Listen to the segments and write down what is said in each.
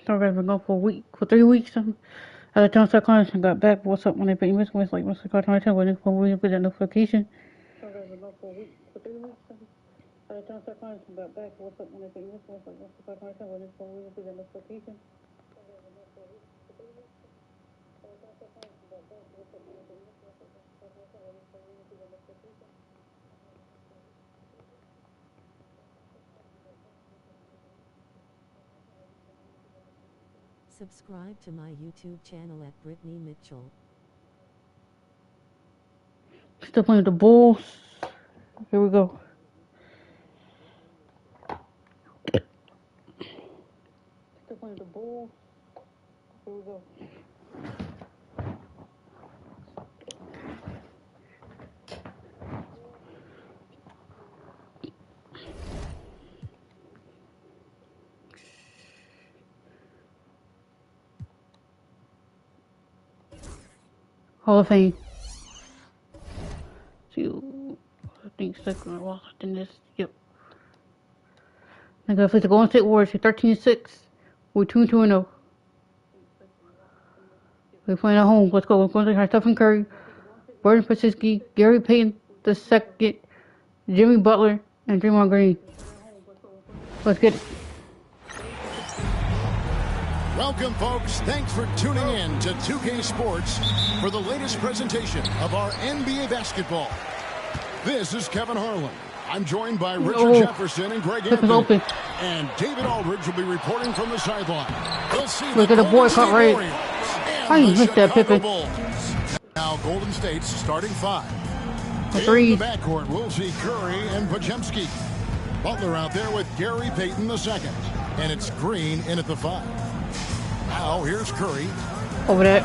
So I've been gone for a week, for 3 weeks. At the time, I clients and got back. What's up when they pay me? It's like, what's the car trying to tell me? When we put that notification. So I've been gone for a week, for 3 weeks. At the time, I clients and got back. What's up when they pay me? It's like, what's the car trying to tell me? When we put that notification. Subscribe to my YouTube channel at Brittany Mitchell. Still playing with the Bulls. Here we go. Still playing with the Bulls. Here we go. Hall of Fame. See, I think second lost in this. Yep. I got to the Golden State Warriors. 13-6. We're 2-2-0. We're playing at home. Let's go. We're going to have Stephen Curry, Burton Pasiski, Gary Payton II, Jimmy Butler, and Draymond Green. Let's get it. Welcome, folks. Thanks for tuning in to 2K Sports for the latest presentation of our NBA basketball. This is Kevin Harlan. I'm joined by Richard Jefferson and Greg Anthony. And David Aldridge will be reporting from the sideline. We'll see Look at the boycott rate. I missed that, Pippen. Now Golden State's starting five. Three. In the backcourt, we'll see Curry and Podziemski. Butler out there with Gary Payton II. And it's Green in at the five. Now here's Curry. Over that.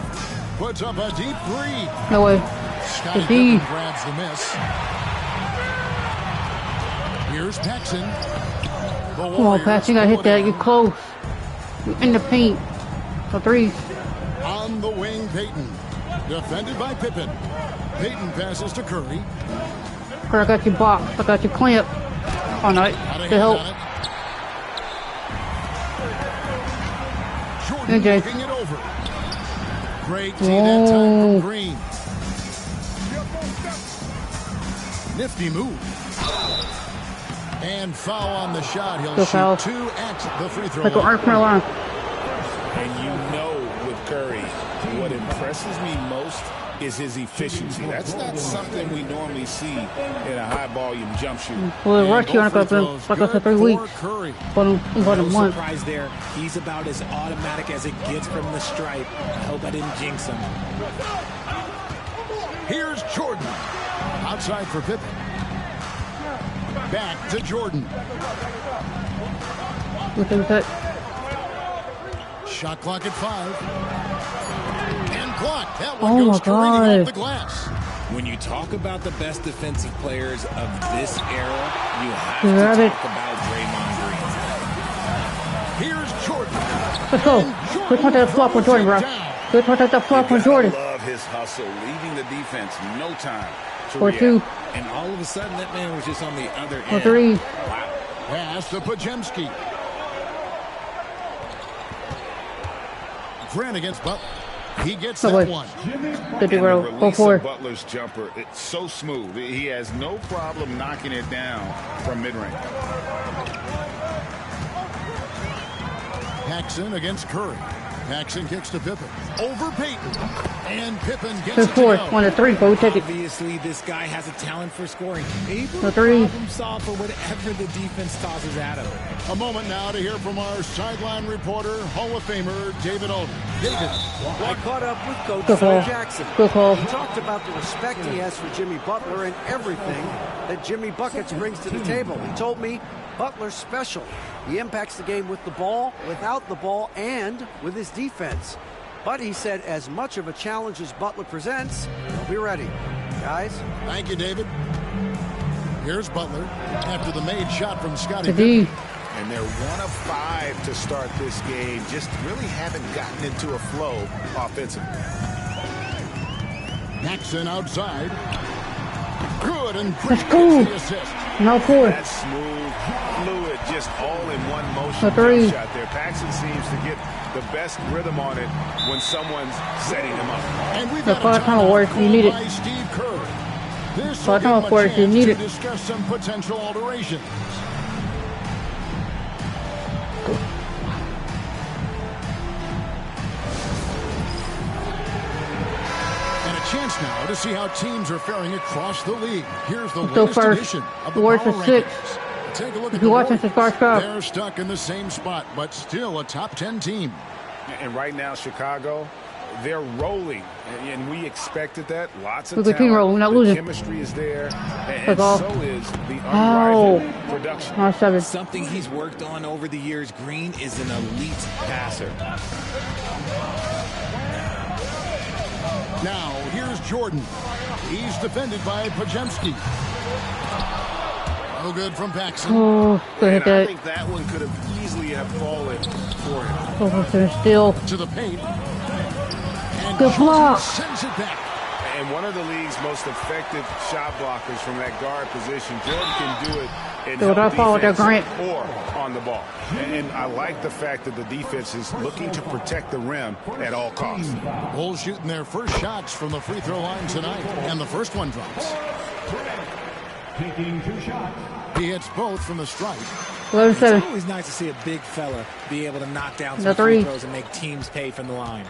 Puts up a deep three. No way. Scottie The D. Pippen grabs the miss. Here's Paxson. Come on, Pax. You gotta hit that. You're close. You're in the paint. For three. On the wing, Payton. Defended by Pippen. Payton passes to Curry. Curry, I got your box. I got your clamp. Oh, no. Good help. Jordan looking it over. Great D that time from Green. Nifty move. And foul on the shot. He'll shoot foul. 2 at the free throw Like an line. arc from the line. And you know with Curry, what impresses me most is his efficiency. That's not something we normally see in a high-volume jump shoot. Well, right here, I got like I said, 3 weeks. But about a No month. surprise there. He's about as automatic as it gets from the stripe. I hope I didn't jinx him. Here's Jordan. Outside for Pippen. Back to Jordan. Within that. Shot clock at 5. And blocked. That Oh one my goes careening God. off the glass. When you talk about the best defensive players of this era, you have Grab to it. talk about Draymond Green. Here's Jordan. Let's go. Good point that flop on Jordan, bro. Good point that flop on Jordan. Love his hustle, leaving the defense no time to For react. 2. And all of a sudden, that man was just on the other For end. 3. Wow. Pass to Podziemski. Grant against Butler. He gets No that way. one. Good to And roll. the Go release for of it. Butler's jumper, it's so smooth. He has no problem knocking it down from mid-range. Paxson against Curry. Paxson kicks to Pippen. Over Payton. And Pippen gets Good it to four. go. 1 to 3, but we take it. Obviously, this guy has a talent for scoring. Able For to 3. problem solve for whatever the defense tosses at him. A moment now to hear from our sideline reporter, Hall of Famer David Aldridge. David. I caught up with Coach Good Phil call. Jackson. Good call. He talked about the respect he has for Jimmy Butler and everything that Jimmy Buckets brings to the table. He told me Butler's special. He impacts the game with the ball, without the ball, and with his defense. But he said as much of a challenge as Butler presents, he'll be ready. Guys? Thank you, David. Here's Butler after the made shot from Scottie The D. Pippen. And they're 1 of 5 to start this game. Just really haven't gotten into a flow offensively. Paxson outside. Good and That's quick cool. gets the assist. No 4. That smooth, fluid, just all in one motion For 3. shot there. Paxson seems to get the best rhythm on it when someone's setting them up. And we've The got a part-time timeout awards, you need it. called by Steve Kerr. This will Part-time give him a awards, you chance need to it. discuss some potential alterations. And a chance now to see how teams are faring across the league. Here's the Let's go latest first. edition of the Warriors Power for 6. Rankings. Take a look If at you're the watching, Warriors. subscribe. They're stuck in the same spot, but still a top 10 team. And right now, Chicago, they're rolling, and we expected that. Lots of We continue talent. rolling, we're not The losing. chemistry is there, and That's all. so is the Ow. unrivaled production. Nice 7. Something he's worked on over the years. Green is an elite passer. Now, here's Jordan. He's defended by Pajemski. No good from Paxson. Oh, good hit And I that. think that one could have easily have fallen for him. Oh, still. To the paint. And Good Jordan block. sends it back. And one of the league's most effective shot blockers from that guard position. Jordan can do it in So what I help follow there, defense Grant? or on the ball. And I like the fact that the defense is looking to protect the rim at all costs. Bulls shooting their first shots from the free throw line tonight. And the first one drops. Taking 2 shots. He hits both from the stripe. 11-7. It's always nice to see a big fella be able to knock down some The free three. throws and make teams pay from the line.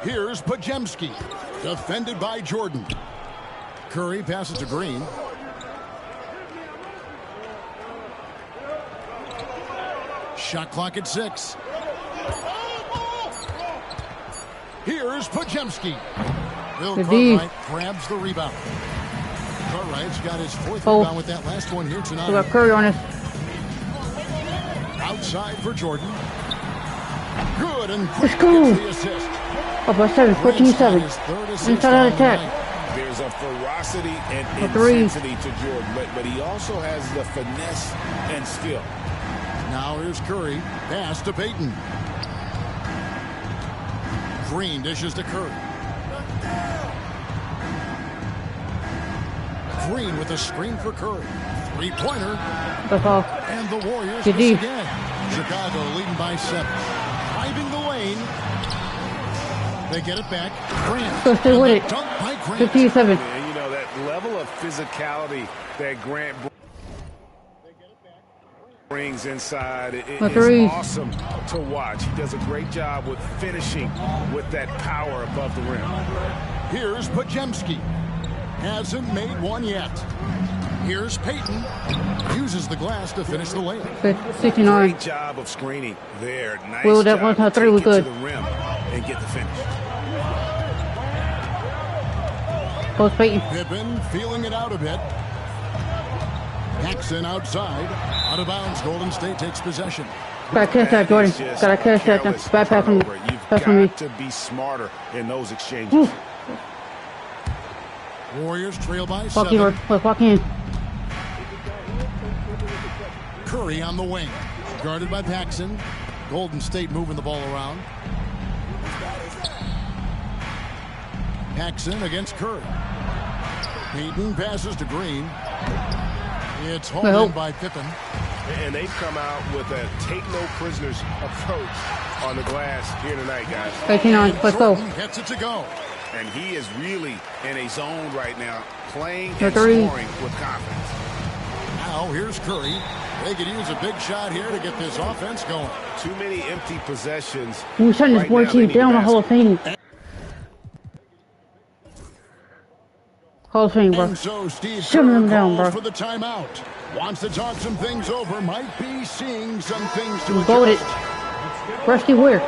Here's Pajemski. Defended by Jordan. Curry passes to Green. Shot clock at 6. Here's Pajemski. Bill Good D. Cartwright grabs the rebound. Cartwright's got his 4th Oh. rebound with that last one here We tonight. got Curry on us. Outside for Jordan. Good, and Let's Green go. gets the assist. Up by 7. 14-7. His third assist Inside out on the attack. night. There's a ferocity and A three. intensity to Jordan, but he also has the finesse and skill. Now here's Curry. Pass to Payton. Green dishes to Curry. Green with a screen for Curry. Three-pointer. That's all. And the Warriors Good miss D. again. Chicago leading by 7. Driving the lane. They get it back. Grant. Go stay with And it. the dunk by Grant. 15-7. And you know, that level of physicality that Grant brings inside it A is three. awesome to watch. He does a great job with finishing with that power above the rim. Here's Pajemski. Hasn't made one yet. Here's Payton. Uses the glass to finish the layup. 69. Great job of screening there. Nice Well, that job one to time 3 was take it good. to the rim and get the finish. Post Payton. Pippen feeling it out a bit. Paxson outside. Out of bounds. Golden State takes possession. Gotta catch that, Jordan. is just Gotta catch that. careless Bad pass from me. turnover. You've Pass from me. got to be smarter in those exchanges. Woo. Warriors trail by Walk in, 7. let's walk in. Curry on the wing. Guarded by Paxson. Golden State moving the ball around. Paxson against Curry. Payton passes to Green. It's hauled Well. in by Pippen. And they've come out with a take no prisoners approach on the glass here tonight, guys. 18-9. Let's go. Jordan gets it to go. And he is really in a zone right now, playing The and three. scoring with confidence. Now here's Curry. They could use a big shot here to get this offense going. Too many empty possessions. We're shutting this Right boy now, they team need down a the Hall of Fame. Hall of Fame, bro. And so Steve Shut Kerr him down, calls bro. for the timeout. Wants to talk some things over. Might be seeing some things to Voted. adjust. Rusty where?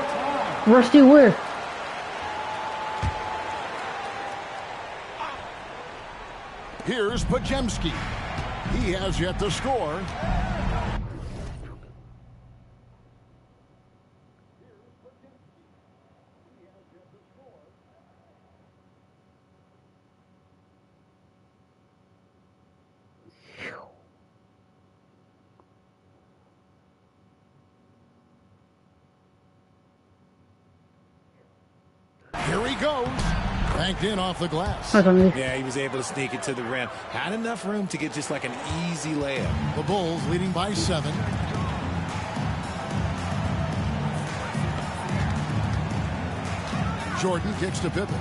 Rusty where? Here's Pajemski. He has yet to score. Here he goes. Banked in off the glass. That's on me. Yeah, he was able to sneak it to the rim. Had enough room to get just like an easy layup. The Bulls leading by 7. Jordan kicks to Pippen.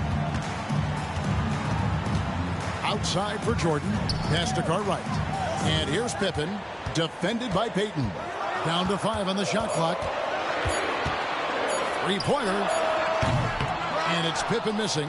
Outside for Jordan. Pass to Cartwright. And here's Pippen, defended by Payton. Down to 5 on the shot clock. Three-pointer. And it's Pippen missing.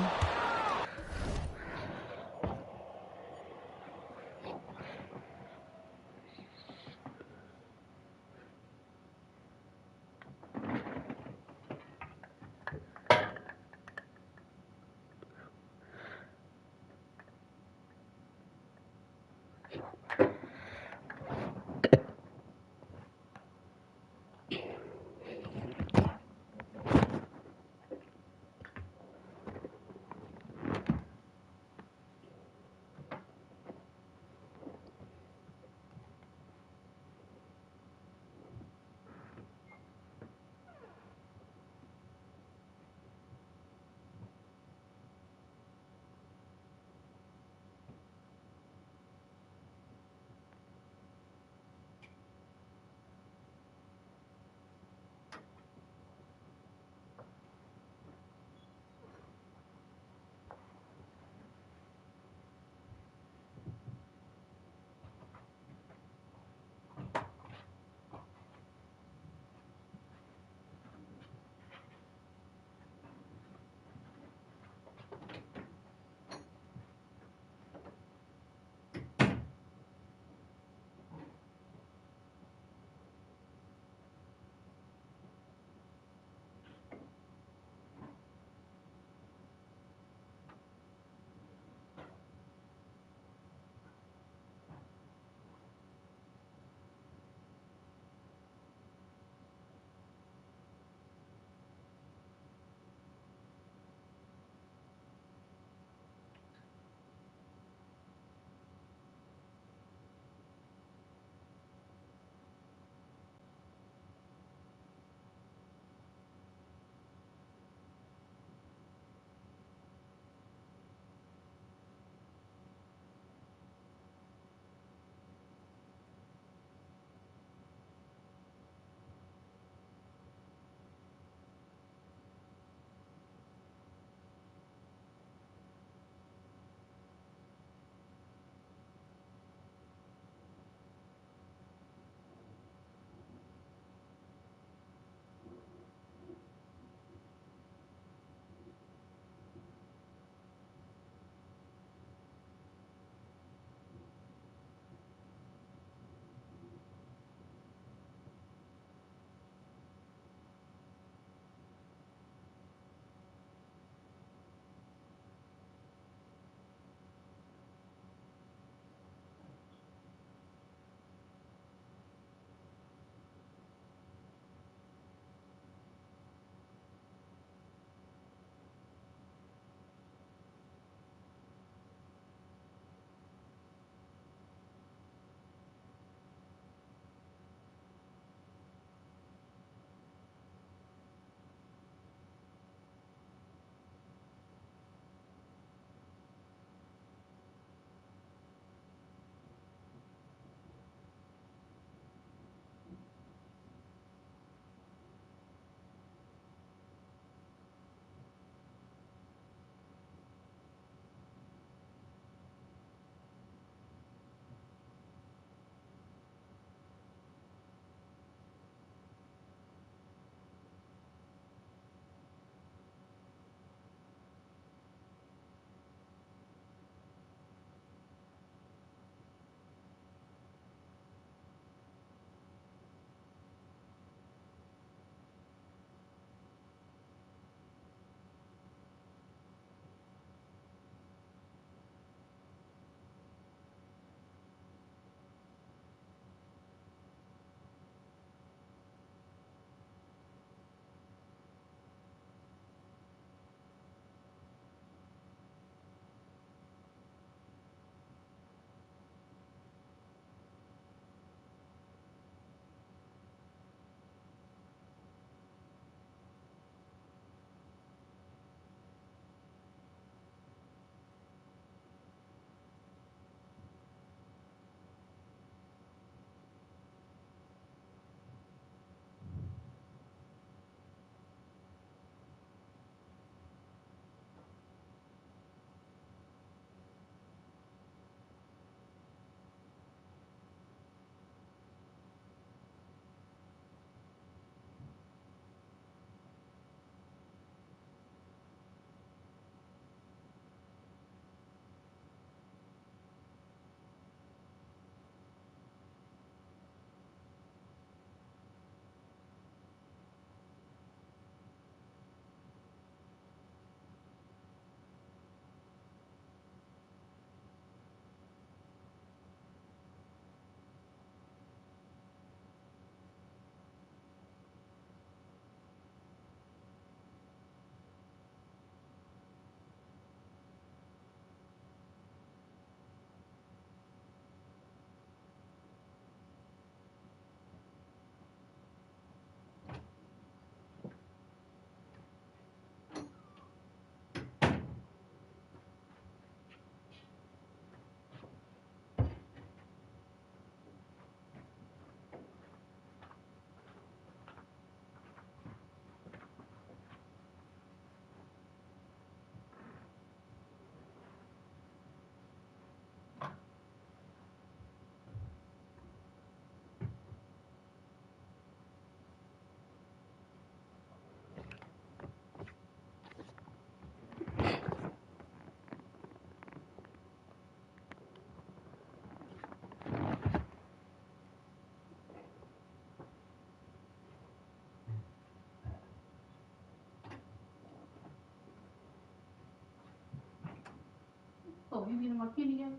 Oh, you getting my kid again?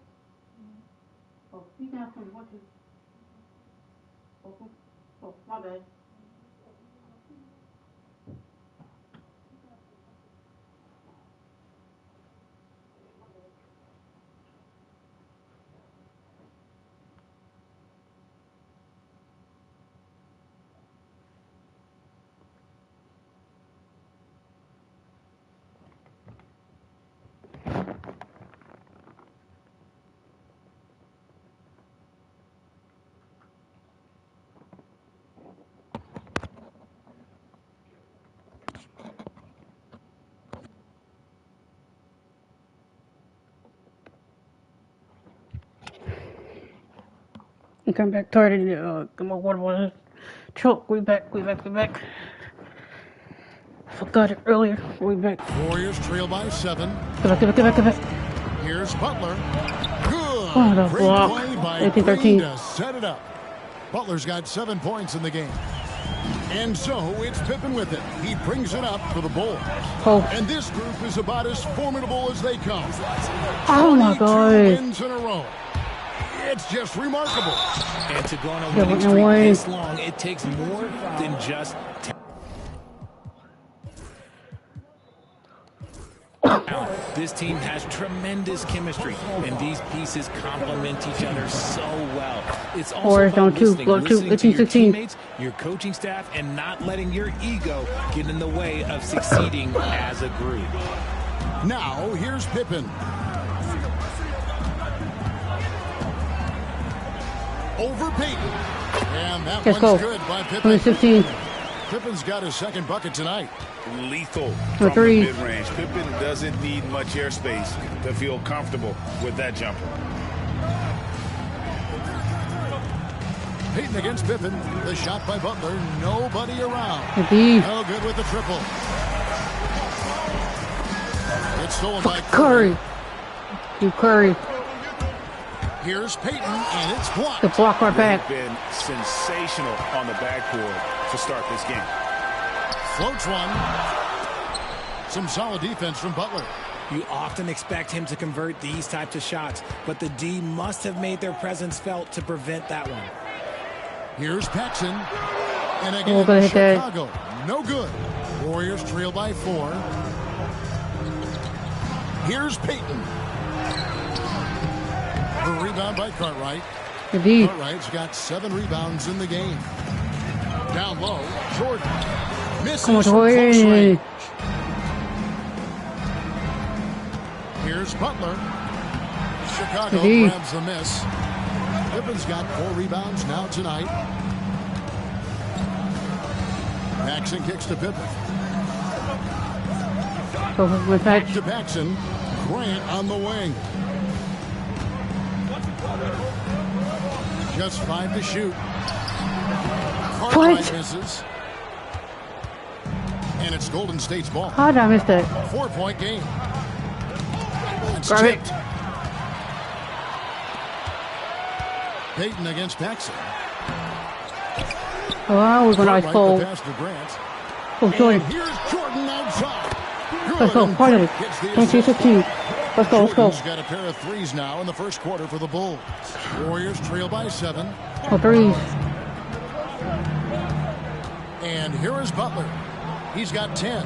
Oh, you can have some. What? Oh, my bad. I come back tired and get my water bottle. Choke. We back. Forgot it earlier. We back. Warriors trail by 7. Get back. Here's Butler. Good. Oh, the Great block. play by 18-13. Green to set it up. Butler's got 7 points in the game. And so it's Pippen with it. He brings it up for the Bulls. Oh. And this group is about as formidable as they come. Oh my 22 God. wins in a row. It's just remarkable. And to go on a Yeah, winning but streak no way. this long, it takes more than just this team has tremendous chemistry, and these pieces complement each other so well. It's also Warriors down about two, listening, blow two, listening to your 18-16. teammates, your coaching staff, and not letting your ego get in the way of succeeding as a group. Now, here's Pippen. Over Peyton. And that Let's one's go. good by Pippen. 2016. Pippen's got his second bucket tonight. Lethal For from three. the mid-range. Pippen doesn't need much airspace to feel comfortable with that jumper. Peyton against Pippen. The shot by Butler. Nobody around. Indeed. No good with the triple. It's stolen by Curry. You Curry. Here's Peyton, and it's blocked. The block right They've back. been sensational on the backboard to start this game. Floats one. Some solid defense from Butler. You often expect him to convert these types of shots, but the D must have made their presence felt to prevent that one. Here's Paxson. And Oh, again, gonna hit that. Chicago. No good. Warriors trail by 4. Here's Peyton. A rebound by Cartwright. Indeed. Cartwright's got 7 rebounds in the game. Down low, Jordan. Misses Come on, from close Jordan. range. Here's Butler. Chicago Indeed. grabs the miss. Pippen's got 4 rebounds now tonight. Paxson kicks to Pippen. Go with patch. To Paxson. Grant on the wing. Just 5 to shoot. Cartwright misses. And it's Golden State's ball. How did I miss that? 4-point game. It's Grab it. tipped. Peyton against Paxson. Oh, we're going to ice Cartwright cold. the pass to Grant. Oh, Jordan. And here's Jordan outside. Let's go. Good. Finally. Gets the 2016. Let's go. Jordan's got a pair of threes now in the first quarter for the Bulls. Warriors trail by 7. Oh, threes. And here is Butler. He's got 10.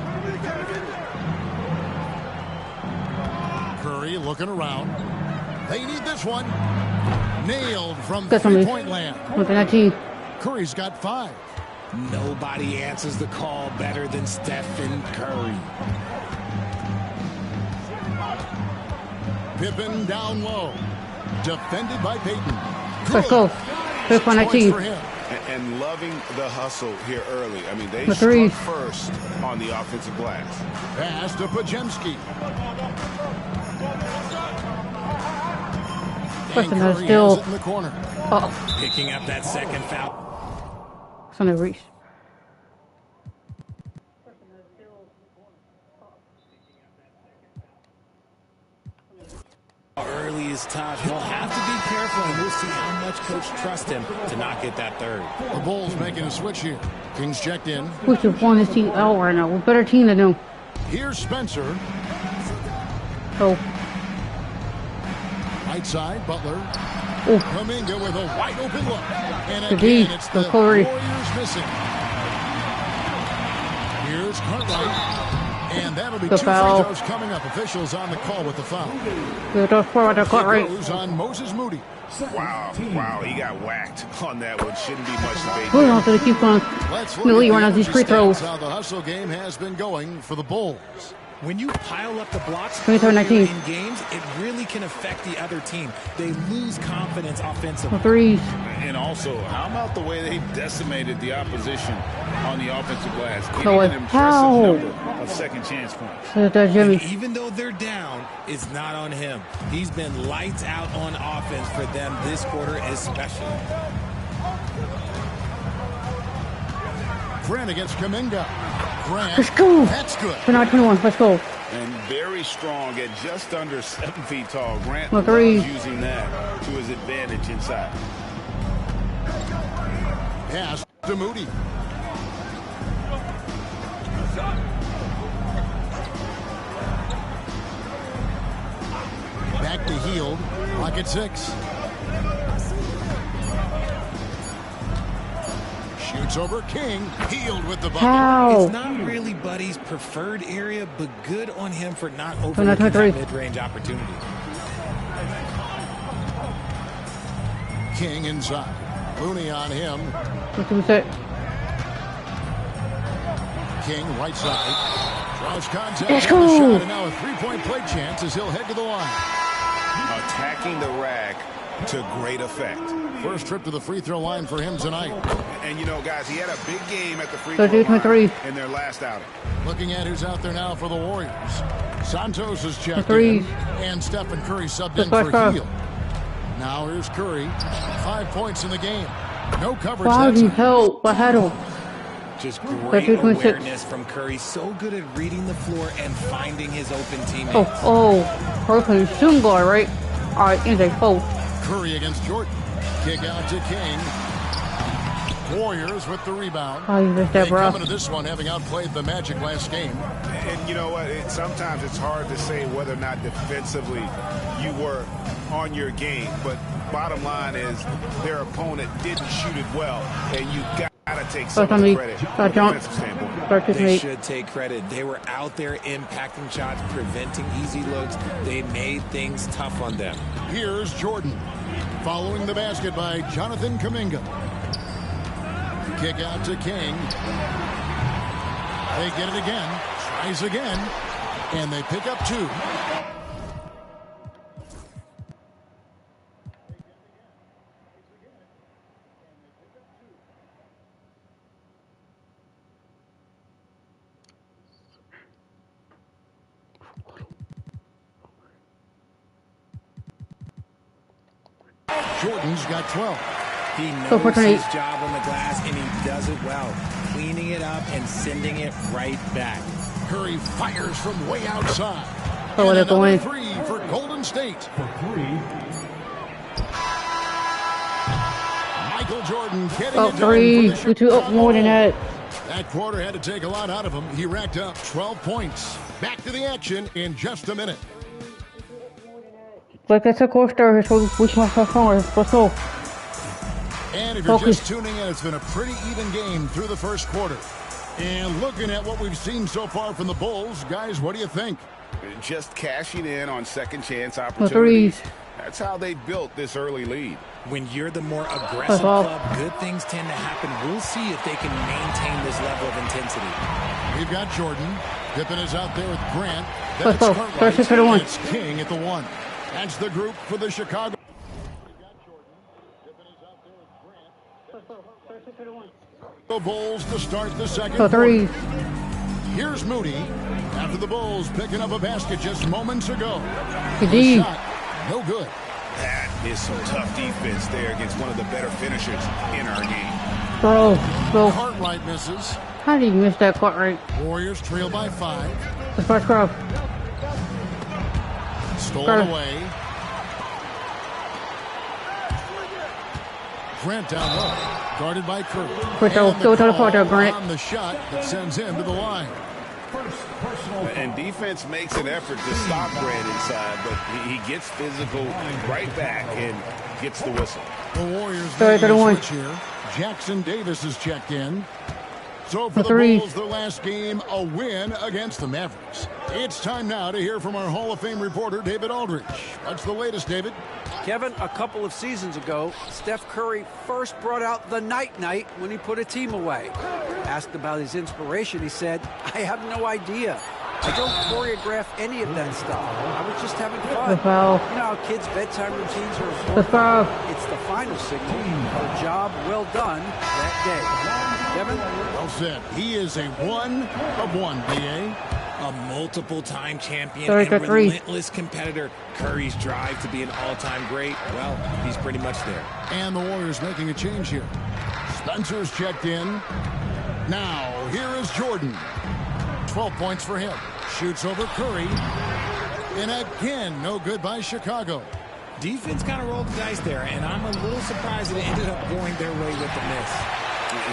Curry looking around. They need this one. Nailed from Good for me. three-point land. 19. Curry's got 5. Nobody answers the call better than Stephen Curry. Pippen down low. Defended by Peyton. Let's go. 6 points 19. for him. And loving the hustle here early. I mean, they The struck threes. first on the offensive glass. Pass to Pajemski. First And and Curry still. has it in the corner. Oh, Picking up that second foul. it's on the reach. Early is tough. He'll have to be careful, and we'll see how much coach trusts him to not get that third. The Bulls making a switch here. Kings checked in. We should won this team out right now. We're a better team than them. Here's Spencer. Oh, Right side, Butler. Oof. Kuminga with a wide open look. And Good again, D. it's the Go Curry. Warriors missing. Here's Cartwright. And that'll be The 2 foul. free throws coming up. Officials on the call with the foul. Good off forward to cut It right. goes on Moses Moody. Wow, he got whacked on that one. Shouldn't be much debate. Hold on to the keep on. Let's look Millie at run the out these energy free throws. stats, how the hustle game has been going for the Bulls. When you pile up the blocks 23-19. in games, it really can affect the other team. They lose confidence offensively. Threes. And also, how about the way they decimated the opposition on the offensive glass? So Getting an impressive how? number of second chance points. That's Jimmy. And even though they're down, it's not on him. He's been lights out on offense for them this quarter especially. Grant against Kuminga. Grant. Let's go. That's good. 29-21. Let's go. And very strong at just under 7 feet tall. Grant No loves threes. using that to his advantage inside. Pass to Moody. Back to Hield. Clock at 6. Shoots over King. Hield with the bucket. How? It's not really Buddy's preferred area, but good on him for not not overlooking that 23. mid-range opportunity. King inside. Looney on him. Let's do set. King right side. Draws contact Let's on the go. shot, and now a three-point play chance as he'll head to the line. Attacking the rack to great effect. First trip to the free throw line for him tonight. And you know, guys, he had a big game at the free throw 23. line in their last outing. Looking at who's out there now for the Warriors. Santos has checked Threes. in, and Stephen Curry subbed Just in back for up. Hield. Now here's Curry. 5 points in the game. No coverage. Why that did you time. help? I had him. Just great 26. awareness from Curry. So good at reading the floor and finding his open teammates. Oh. Perfect. Soon guard, right? All right, in the post. Curry against Jordan. Kick out to King. Warriors with the rebound. Oh, you missed They that, bro. come into this one having outplayed the Magic last game. And you know what? Sometimes it's hard to say whether or not defensively you were on your game. But bottom line is their opponent didn't shoot it well. And you got to take some of the credit from a defensive standpoint. They should take credit. They were out there impacting shots, preventing easy looks. They made things tough on them. Here's Jordan. Following the basket by Jonathan Kuminga. Kick out to King. They get it again. Tries again. And they pick up 2. Jordan's got 12. He Go for knows 28. his job on the glass, and he does it well, cleaning it up and sending it right back. Curry fires from way outside. Oh, And they're going. another 3 for Golden State. Michael Jordan getting Oh, it done three. for the You two up more than that. That quarter had to take a lot out of him. He racked up 12 points. Back to the action in just a minute. Like I said, course there, so we must have fun. Let's go. And if you're Focus. just tuning in, it's been a pretty even game through the first quarter. And looking at what we've seen so far from the Bulls, guys, what do you think? Just cashing in on second chance The opportunities. threes. That's how they built this early lead. When you're the more aggressive Uh-huh. club, good things tend to happen. We'll see if they can maintain this level of intensity. We've got Jordan. Pippen is out there with Grant. Then Let's it's go. Cartwright. 36-31. It's King at the 1. That's the group for the Chicago. The Bulls to start the second The quarter. threes. Here's Moody after the Bulls picking up a basket just moments ago. The The D. shot, no good. That is some tough defense there against one of the better finishers in our game. Bro. Cartwright misses. How did you miss that cut right? Warriors trail by 5. The first crowd. Stolen away. Grant down low. Guarded by Curry. Quick, And go to the call quarter, Grant. on the shot that sends him to the line. And defense makes an effort to stop Grant inside, but he gets physical right back and gets the whistle. The Warriors Sorry, making a 31. switch here. Jackson Davis is checked in. So for the Three. Bulls, their last game, a win against the Mavericks. It's time now to hear from our Hall of Fame reporter, David Aldridge. What's the latest, David? Kevin, a couple of seasons ago, Steph Curry first brought out the night-night when he put a team away. Asked about his inspiration, he said, "I have no idea. I don't choreograph any of that stuff. I was just having fun." The foul. You know how kids' bedtime routines are The important. foul. It's the final signal for a job well done that day. Kevin? Well said. He is a 1 of 1, B.A. A multiple-time champion Sorry, and for three. relentless competitor. Curry's drive to be an all-time great, well, he's pretty much there. And the Warriors making a change here. Spencer's checked in. Now, here is Jordan. 12 points for him. Shoots over Curry. And again, no good by Chicago. Defense kind of rolled the dice there, and I'm a little surprised that it ended up going their way with the miss.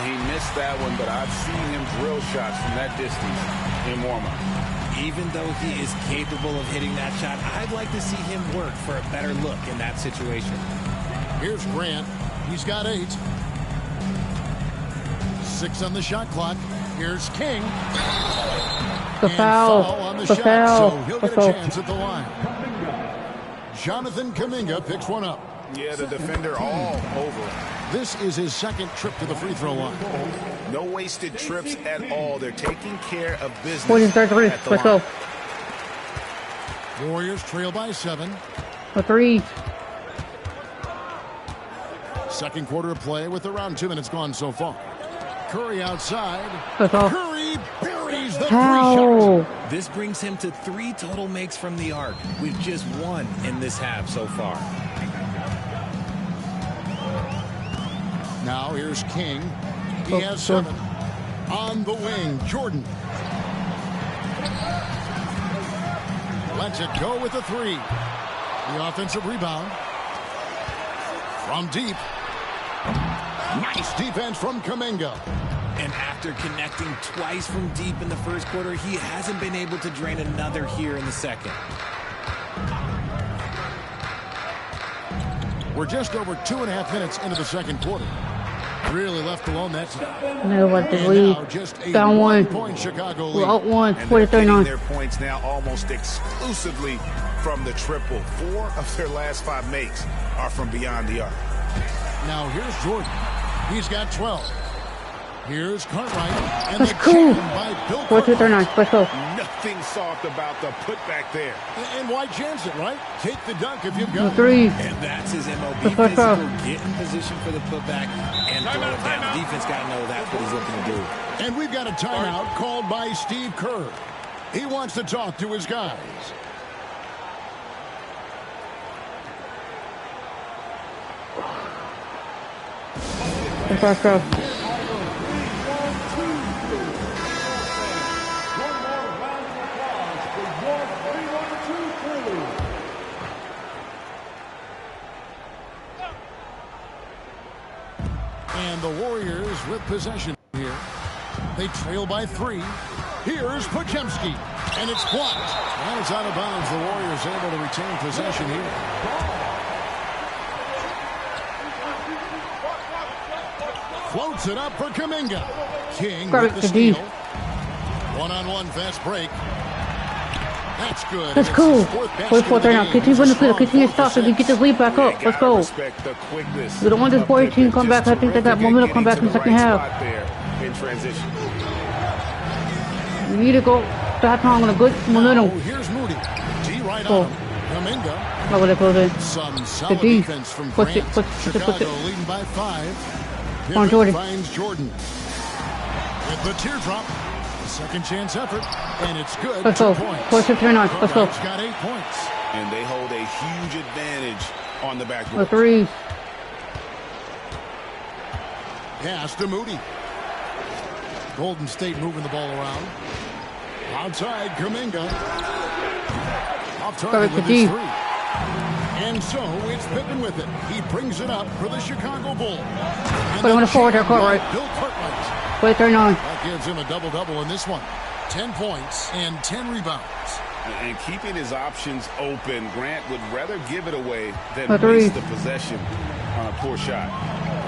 He missed that one, but I've seen him drill shots from that distance in warm-up. Even though he is capable of hitting that shot, I'd like to see him work for a better look in that situation. Here's Grant. He's got 8. 6 on the shot clock. Here's King. The And foul. on the The shot, foul. so he'll The get a foul. chance at the line. Jonathan Kuminga picks one up. Yeah, the defender all over him. This is his second trip to the free throw line. No wasted trips at all. They're taking care of business 43. at the Let's line. go. Warriors trail by 7. The 3. Second quarter of play with around 2 minutes gone so far. Curry outside. That's all. Curry buries the 3 How? shot. This brings him to 3 total makes from the arc, with just 1 in this half so far. Now here's King. He Oh, has sure. 7. On the wing, Jordan. Lets it go with the 3. The offensive rebound. From deep. Nice defense from Kuminga. And after connecting twice from deep in the first quarter, he hasn't been able to drain another here in the second. We're just over 2.5 minutes into the second quarter. Really left alone that time. No, what the And lead. now just a Down 1. point Chicago We're out lead. 1. And they're getting 40-39. their points now almost exclusively from the triple. 4 of their last 5 makes are from beyond the arc. Now here's Jordan. He's got 12. Here's Cartwright. And That's the cool. jam by Bill 42-39. Cartwright. Let's go. Nothing soft about the putback there. And why chance it, right? Take the dunk if you've The got it. 3. And that's his MOB, The first physical, foul. get in position for the putback and throw it down. The defense got to know that's what he's looking to do. And we've got a timeout called by Steve Kerr. He wants to talk to his guys. The first foul. And the Warriors with possession here. They trail by 3. Here's Podziemski. And it's blocked. And it's out of bounds. The Warriors able to retain possession here. Floats it up for Kuminga. King Grab with it the to D. steal. One-on-one fast break. That's good. That's And it's cool. his 4th basket 44 of the now. game. Continue He's a winning the field. strong Continue 4 stop so we can get this lead back up. You Let's gotta go. respect the quickness We don't want this of Warrior team Pippen. come back. Just I think they got terrific momentum at come back in getting the to second half. spot there in transition. We need to go start on a good momentum. Oh, here's Moody. D right Cool. on him. Kuminga. Not what it goes in. Some solid D. defense from Push it, Grant. push it, Chicago push it. leading by 5. Come on, Pippen Jordan. finds Jordan. With the teardrop. Second chance effort. And it's good. Let's 2 go. points. 42-39. Let's go. Cartwright's got 8 points. And they hold a huge advantage on the The backboard. 3. Pass to Moody. Golden State moving the ball around. Outside, Kuminga. Off target Cover with to his D. 3. And so it's Pippen with it. He brings it up for the Chicago Bulls. And Put him on the forward there, jam by Cartwright. Bill Cartwright. 39. That gives him a double-double in this one. 10 points and 10 rebounds. And keeping his options open, Grant would rather give it away than A three. waste the possession on a poor shot.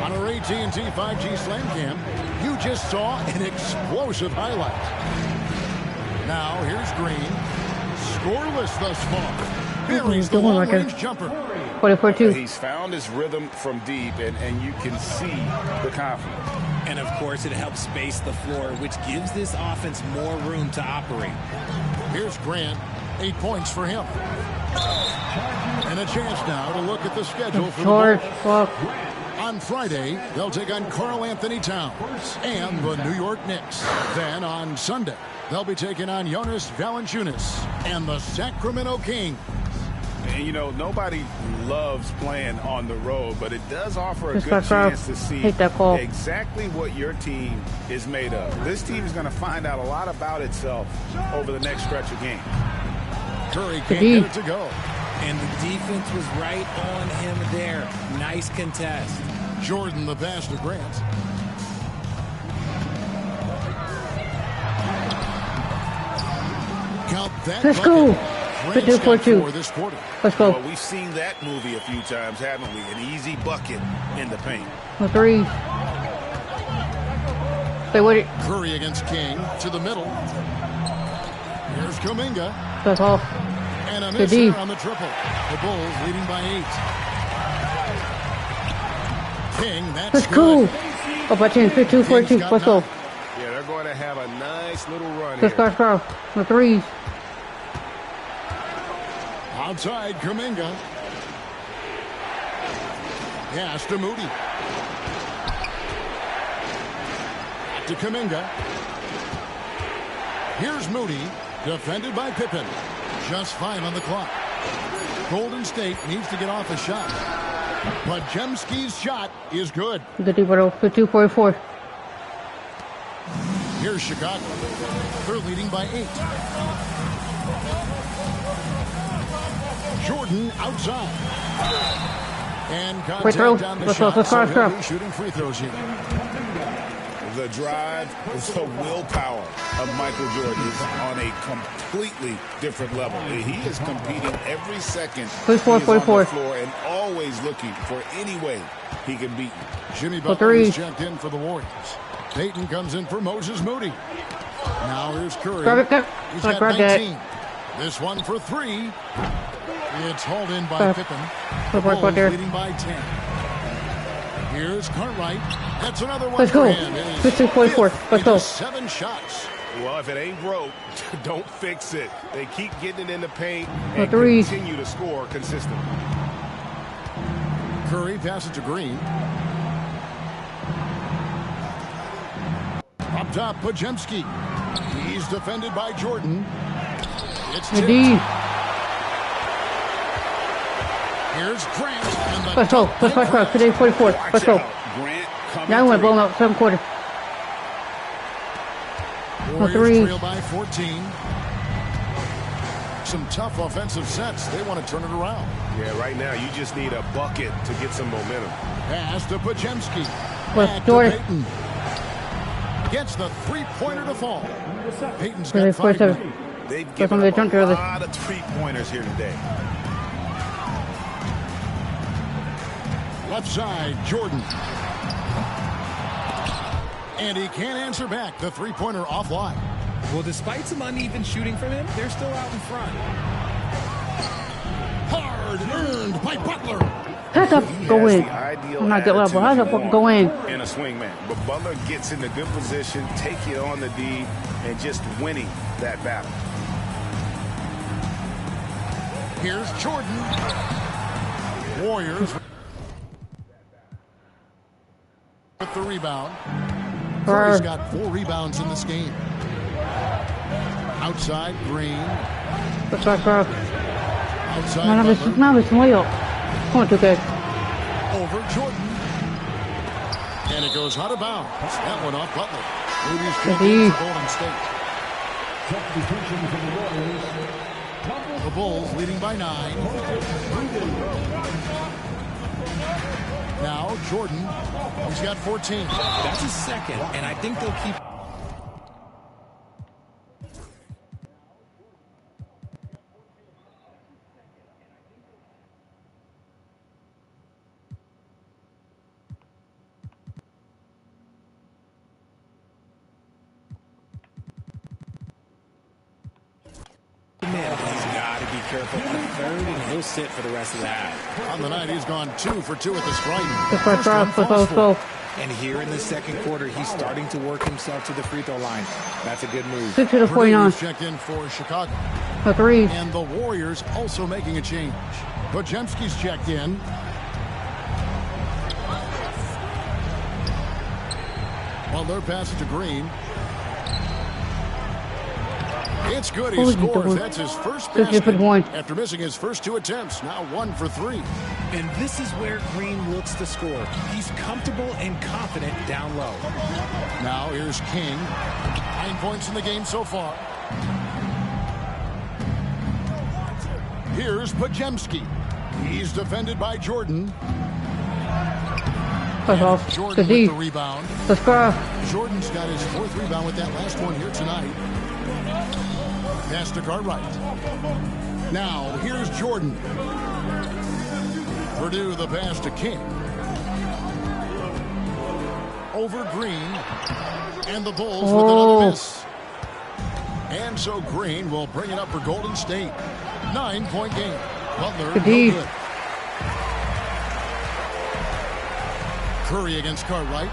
On our AT&T 5G Slam Cam, you just saw an explosive highlight. Now here's Green. Scoreless thus far. Buries the doing like a- long-range jumper. 44-2. He's found his rhythm from deep, and you can see the confidence. And of course, it helps space the floor, which gives this offense more room to operate. Here's Grant. 8 points for him. And a chance now to look at the schedule for the George, Bulls. fuck. On Friday, they'll take on Karl Anthony Towns and the New York Knicks. Then on Sunday, they'll be taking on Jonas Valanciunas and the Sacramento Kings. And, you know, nobody loves playing on the road, but it does offer a Just good got fouled. chance to see Hate that call. exactly what your team is made of. This team is going to find out a lot about itself over the next stretch of games. Curry Good can't D. get it to go. And the defense was right on him there. Nice contest. Jordan the pass to Grant. Count that Let's bucket. go. Grant's got 52-42. 4 this quarter. Let's go. Well, we've seen that movie a few times, haven't we? An easy bucket in the paint. The three. Stay with it. Curry against King to the middle. Here's Kuminga. That's off. And a Good miss D. here on the triple. The Bulls leading by 8. King, that's Let's good. go. Up by 10, 52-42. Let's go. Yeah, they're going to have a nice little run Let's here. go. The threes. Outside, Kuminga. Pass to Moody. Back to Kuminga. Here's Moody, defended by Pippen. Just 5 on the clock. Golden State needs to get off a shot. But Jemski's shot is good. The deep bottle. 52-44. Here's Chicago. They're leading by 8. Jordan outside. And Free throw. contact on the Let's shot, go. so he'll be shooting free throws here. The drive, the willpower of Michael Jordan is on a completely different level. He is competing every second. He is on the 44. floor and always looking for any way he can beat you. Jimmy For Butler is three. checked in for the Warriors. Peyton comes in for Moses Moody. Now here's Curry. Grab it. He's Grab got that. 19. This one for 3. It's hauled in by Pippen. The Good work Bulls right there. leading by 10. Here's Cartwright. That's another one Let's for go. him. His 52-44. fifth Let's into go. 7 shots. Well, if it ain't broke, don't fix it. They keep getting it in the paint and threes. continue to score consistently. Curry passes to Green. Up top, Pajemski. He's defended by Jordan. It's The tipped. D. Here's Grant. And the Let's go. dunk Let's by go. Grant. Today 44. Watch Let's go. out. Grant coming Now I want to through. blow him out 7 quarter. Warriors three. trail by 14. Some tough offensive sets. They want to turn it around. Yeah, right now you just need a bucket to get some momentum. Pass to Pajemski. Let's Back do to it. Peyton. Gets the three-pointer to fall. Peyton's Today got 5. 47. They've That's given when they up jumped a early. lot of three-pointers here today. Left side, Jordan. And he can't answer back. The three-pointer offline. Well, despite some uneven shooting from him, they're still out in front. Hard earned by Butler. How's that He go has in? the ideal I'm not good level. How's that attitude fucking go in? in a swingman. But Butler gets in a good position, take it on the D, and just winning that battle. Here's Jordan. Warriors with the rebound. Curry's got 4 rebounds in this game. Outside, Green. Let's go. Outside, Now Butler. it's way up. Come on, 2K. Over Jordan. And it goes out of bounds. That one off Butler. Moody's Good for Golden State. The Bulls leading by 9. Now Jordan. He's got 14. That's his second, and I think they'll keep. careful. A third, and he'll sit for the rest of the half. On the night, he's gone 2 for 2 at the stripe. First round, let's go. And here in the second quarter, he's starting to work himself to the free throw line. That's a good move. 6 to the 49. Checked in for Chicago. The threes. And the Warriors also making a change. Podziemski's checked in. Butler passes to Green. It's good. He scores. That's his first basket after missing his first 2 attempts. Now 1 for 3. And this is where Green looks to score. He's comfortable and confident down low. Now here's King. 9 points in the game so far. Here's Podziemski. He's defended by Jordan. Jordan with the rebound. Let's go. Jordan's got his 4th rebound with that last one here tonight. Pass to Cartwright. Now, here's Jordan. Purdue the pass to King. Over Green. And the Bulls with another miss. And so Green will bring it up for Golden State. 9-point game. Butler, no good. Curry against Cartwright.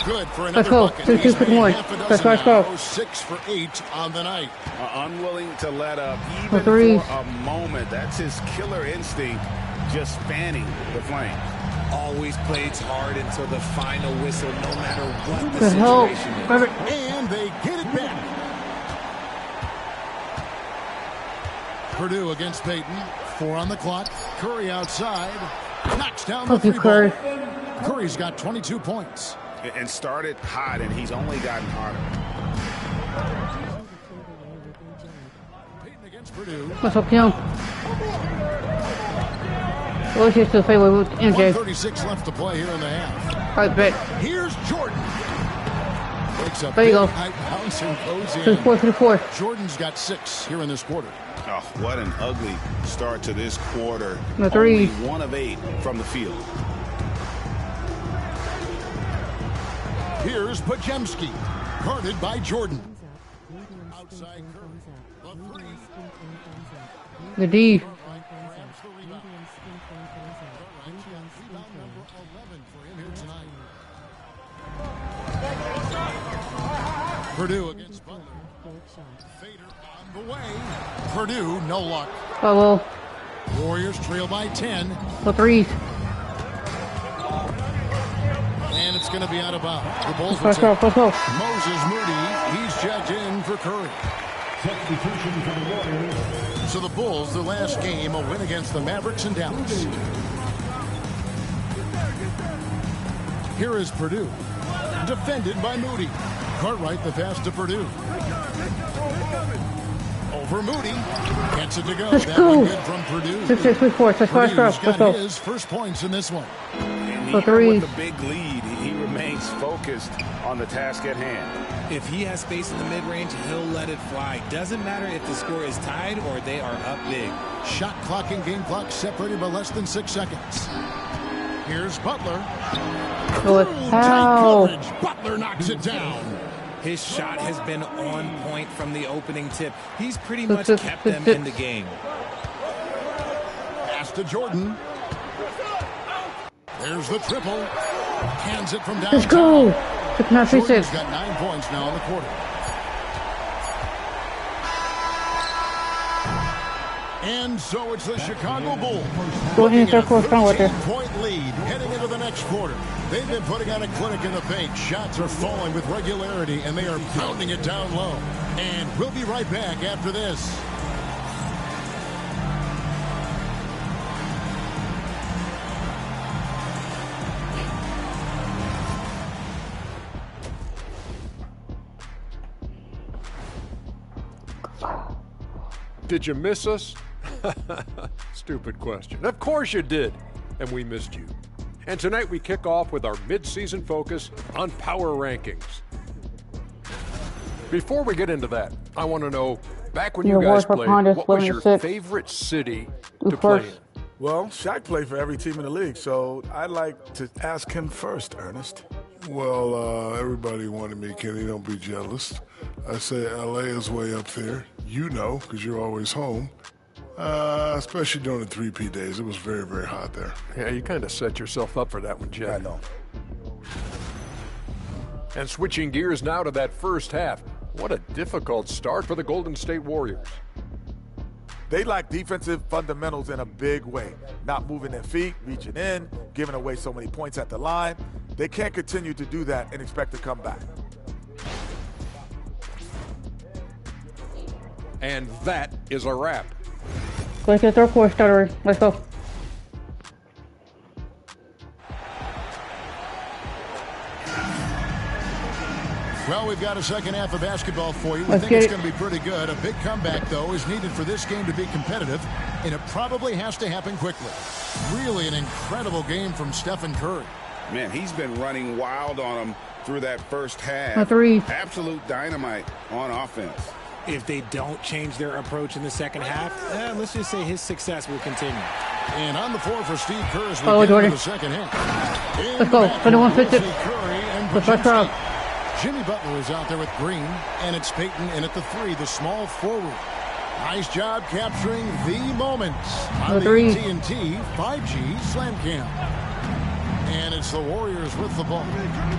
Good for another bucket. He's made half a dozen now. 6 for 8 on the night. Unwilling to let up even for a moment. That's his killer instinct, just fanning the flame. Always plays hard until the final whistle, no matter what the situation is. And they get it back. Purdue against Payton. 4 on the clock. Curry outside. Knocks down the 3-ball. Curry's got 22 points. And started hot, and he's only gotten harder. Payton against Purdue. What's up, Kim? What's your still favorite with MJ? 1:36 left to play here in the half. Right back. Here's Jordan. Breaks up. There you go. Bounce and goes in. 4. Jordan's got 6 here in this quarter. Oh, what an ugly start to this quarter. The threes. Only 1 of 8 from the field. Here's Podziemski, guarded by Jordan. Outside Curry. The D. Purdue against Butler. Fader on the way. Purdue, no luck. Oh, well. Warriors trail by 10. The threes. And it's going to be out of bounds. The Bulls will Let's take go. Moses Moody. He's checked in for Curry. So the Bulls, their last game, a win against the Mavericks in Dallas. Here is Purdue. Defended by Moody. Cartwright the pass to Purdue. Over Moody. Gets it to go. Let's that go. one good from Purdue. 6, 4. Purdue's got his first points in this one. And even with the big lead, he remains focused on the task at hand. If he has space in the mid-range, he'll let it fly. Doesn't matter if the score is tied or they are up big. Shot clock and game clock separated by less than 6 seconds. Here's Butler. Ow. Coverage. Butler knocks it down. His shot has been on point from the opening tip. He's pretty much kept them in the game. Pass to Jordan. There's the triple. Hands it from downtown. Let's go. Jordan's got 9 points now in the quarter. And so it's the Chicago Bulls. Go ahead and start corresponding with her. 13-point lead heading into the next quarter. They've been putting on a clinic in the paint. Shots are falling with regularity, and they are pounding it down low. And we'll be right back after this. Did you miss us? Stupid question. Of course you did, and we missed you. And tonight we kick off with our mid-season focus on power rankings. Before we get into that, I want to know, back when you guys played, what was your favorite city to play in? Well, Shaq played for every team in the league, so I'd like to ask him first, Ernest. Well, everybody wanted me, Kenny. Don't be jealous. I say L.A. is way up there. You know, because you're always home. Especially during the 3P days. It was very, very hot there. Yeah, you kind of set yourself up for that one, Jeff. I know. And switching gears now to that first half. What a difficult start for the Golden State Warriors. They lack defensive fundamentals in a big way. Not moving their feet, reaching in, giving away so many points at the line. They can't continue to do that and expect to come back. And that is a wrap. Go to the third quarter starter. Let's go. Well, we've got a second half of basketball for you. We Let's think get it's it. going to be pretty good. A big comeback, though, is needed for this game to be competitive, and it probably has to happen quickly. Really an incredible game from Stephen Curry. Man, he's been running wild on him through that first half. A three. Absolute dynamite on offense. If they don't change their approach in the second half, let's just say his success will continue. And on the floor for Steve Kerr as we Oh, get Jordan. into the second half. In Let's the go. backcourt, 21-50. we'll see Curry and The first Podziemski. round. Jimmy Butler is out there with Green, and it's Payton in at the three, the small forward. Nice job capturing the moments on The the three. AT&T 5G Slam Cam. And it's the Warriors with the ball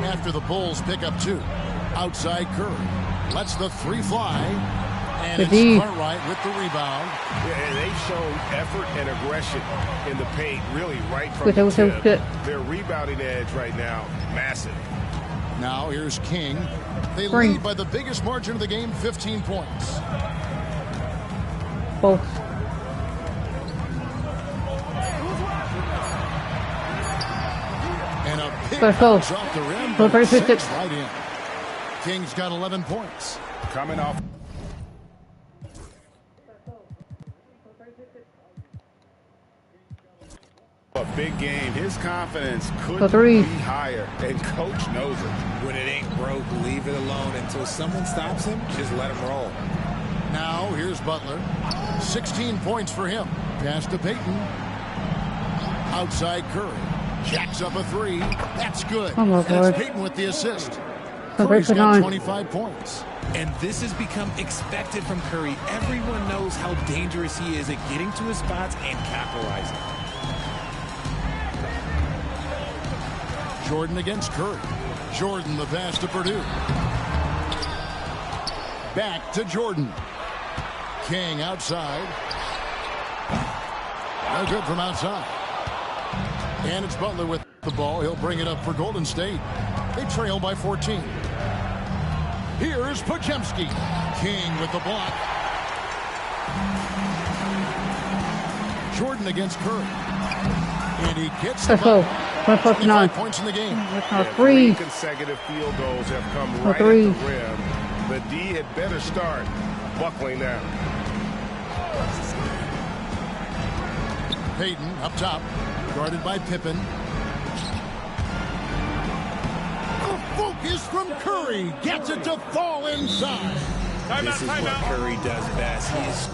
after the Bulls pick up two. Outside Curry lets the three fly, and The it's D. Cartwright with the rebound. Yeah, and they've shown effort and aggression in the paint, really right from Good, the that was tip. good. Their rebounding edge right now, massive. Now here's King. They Green. lead by the biggest margin of the game, 15 points. Both. And a big Let's go. bounce off the rim. Go but 36. six right in. King's got 11 points. Coming off. A big game. His confidence The could three. be higher, and coach knows it. When it ain't broke, leave it alone until someone stops him. Just let him roll. Now here's Butler. 16 points for him. Pass to Payton. Outside Curry. Jacks up a three. That's good. Oh, my and God. it's Payton with the assist. The Curry's got 39. 25 points. And this has become expected from Curry. Everyone knows how dangerous he is at getting to his spots and capitalizing. Jordan against Curry. Jordan the pass to Purdue. Back to Jordan. King outside. No good from outside. And it's Butler with the ball. He'll bring it up for Golden State. They trail by 14. Here's Podziemski. King with the block. Jordan against Curry. And he gets the Let's go. ball. 1+9. 25 points in the game. That's Yeah, our three. consecutive field goals have come A right three. at the rim. The D had better start buckling down. Payton up top, guarded by Pippen. The focus from Curry gets it to fall inside. This is what Curry does best. He's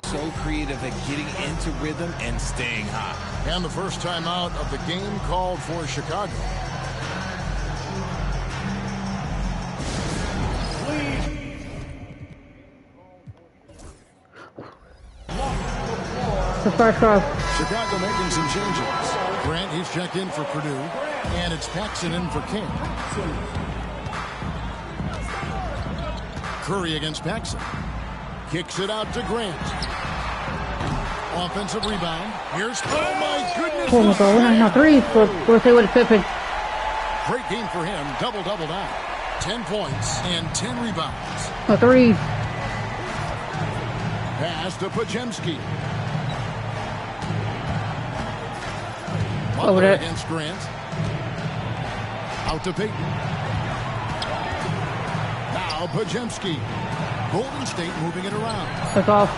so creative at getting into rhythm and staying hot. And the first timeout of the game called for Chicago. The first row. Chicago making some changes. Grant, he's checked in for Purdue. And it's Paxson in for King. Curry against Paxson. Kicks it out to Grant. Offensive rebound. Here's, oh my goodness. Oh my God. We're not three. We'll say what it's Pippen. Great game for him. Double out. 10 points and 10 rebounds. A three. Pass to Podziemski. Over Butler there. against Grant. Out to Payton. Now Podziemski. Golden State moving it around. That's off.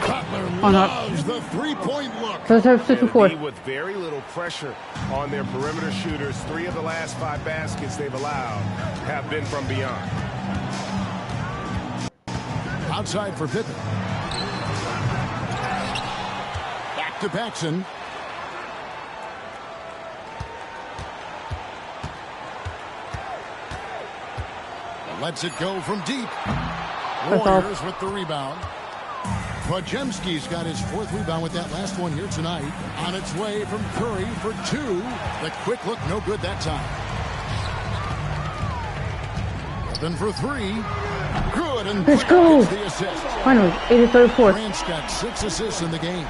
Butler On up. loves the three-point look. So let's have 6 And and 4. the D with very little pressure on their perimeter shooters. 3 of the last 5 baskets they've allowed have been from beyond. Outside for Pippen. Back to Paxson. Lets it go from deep. That's Warriors all. with the rebound. Podziemski's got his 4th rebound with that last one here tonight. On its way from Curry for 2. The quick look, no good that time. Then for 3. Good, and Let's go. gets the assist. Finally, 8-34. Grant's got 6 assists in the game.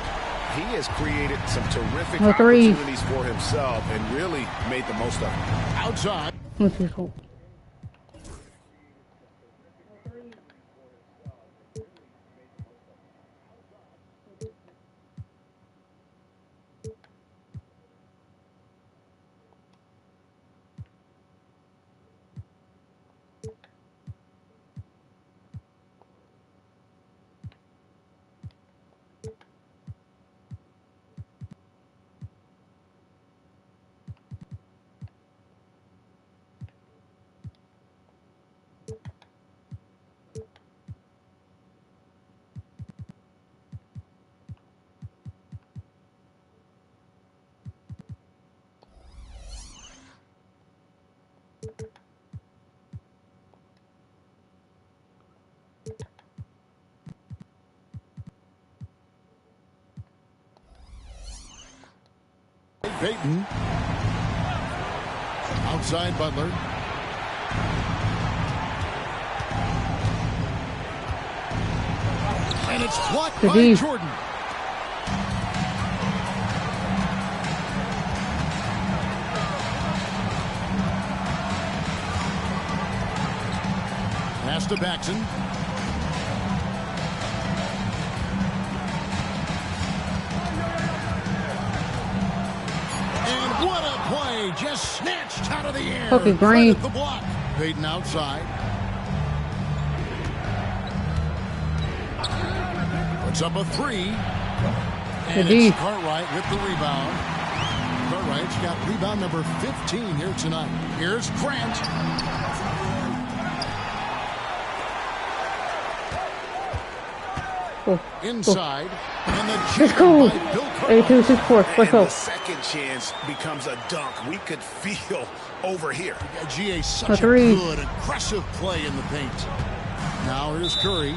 He has created some terrific No three. opportunities for himself and really made the most of them. Outside. Let's see, cool. Payton. Outside Butler. And it's blocked by Good. Jordan. Pass to Baxton. What a play! Just snatched out of the air. Okay, Green. The block. Payton outside. Puts up a 3. And Good. it's Cartwright with the rebound. Cartwright's got rebound number 15 here tonight. Here's Grant. Inside. And the Let's go. jam by Bill Cartwright. 82-64. Let's And go. the second chance becomes a dunk. We could feel over here. GA such A a three. good, aggressive play in the paint. Now here's Curry.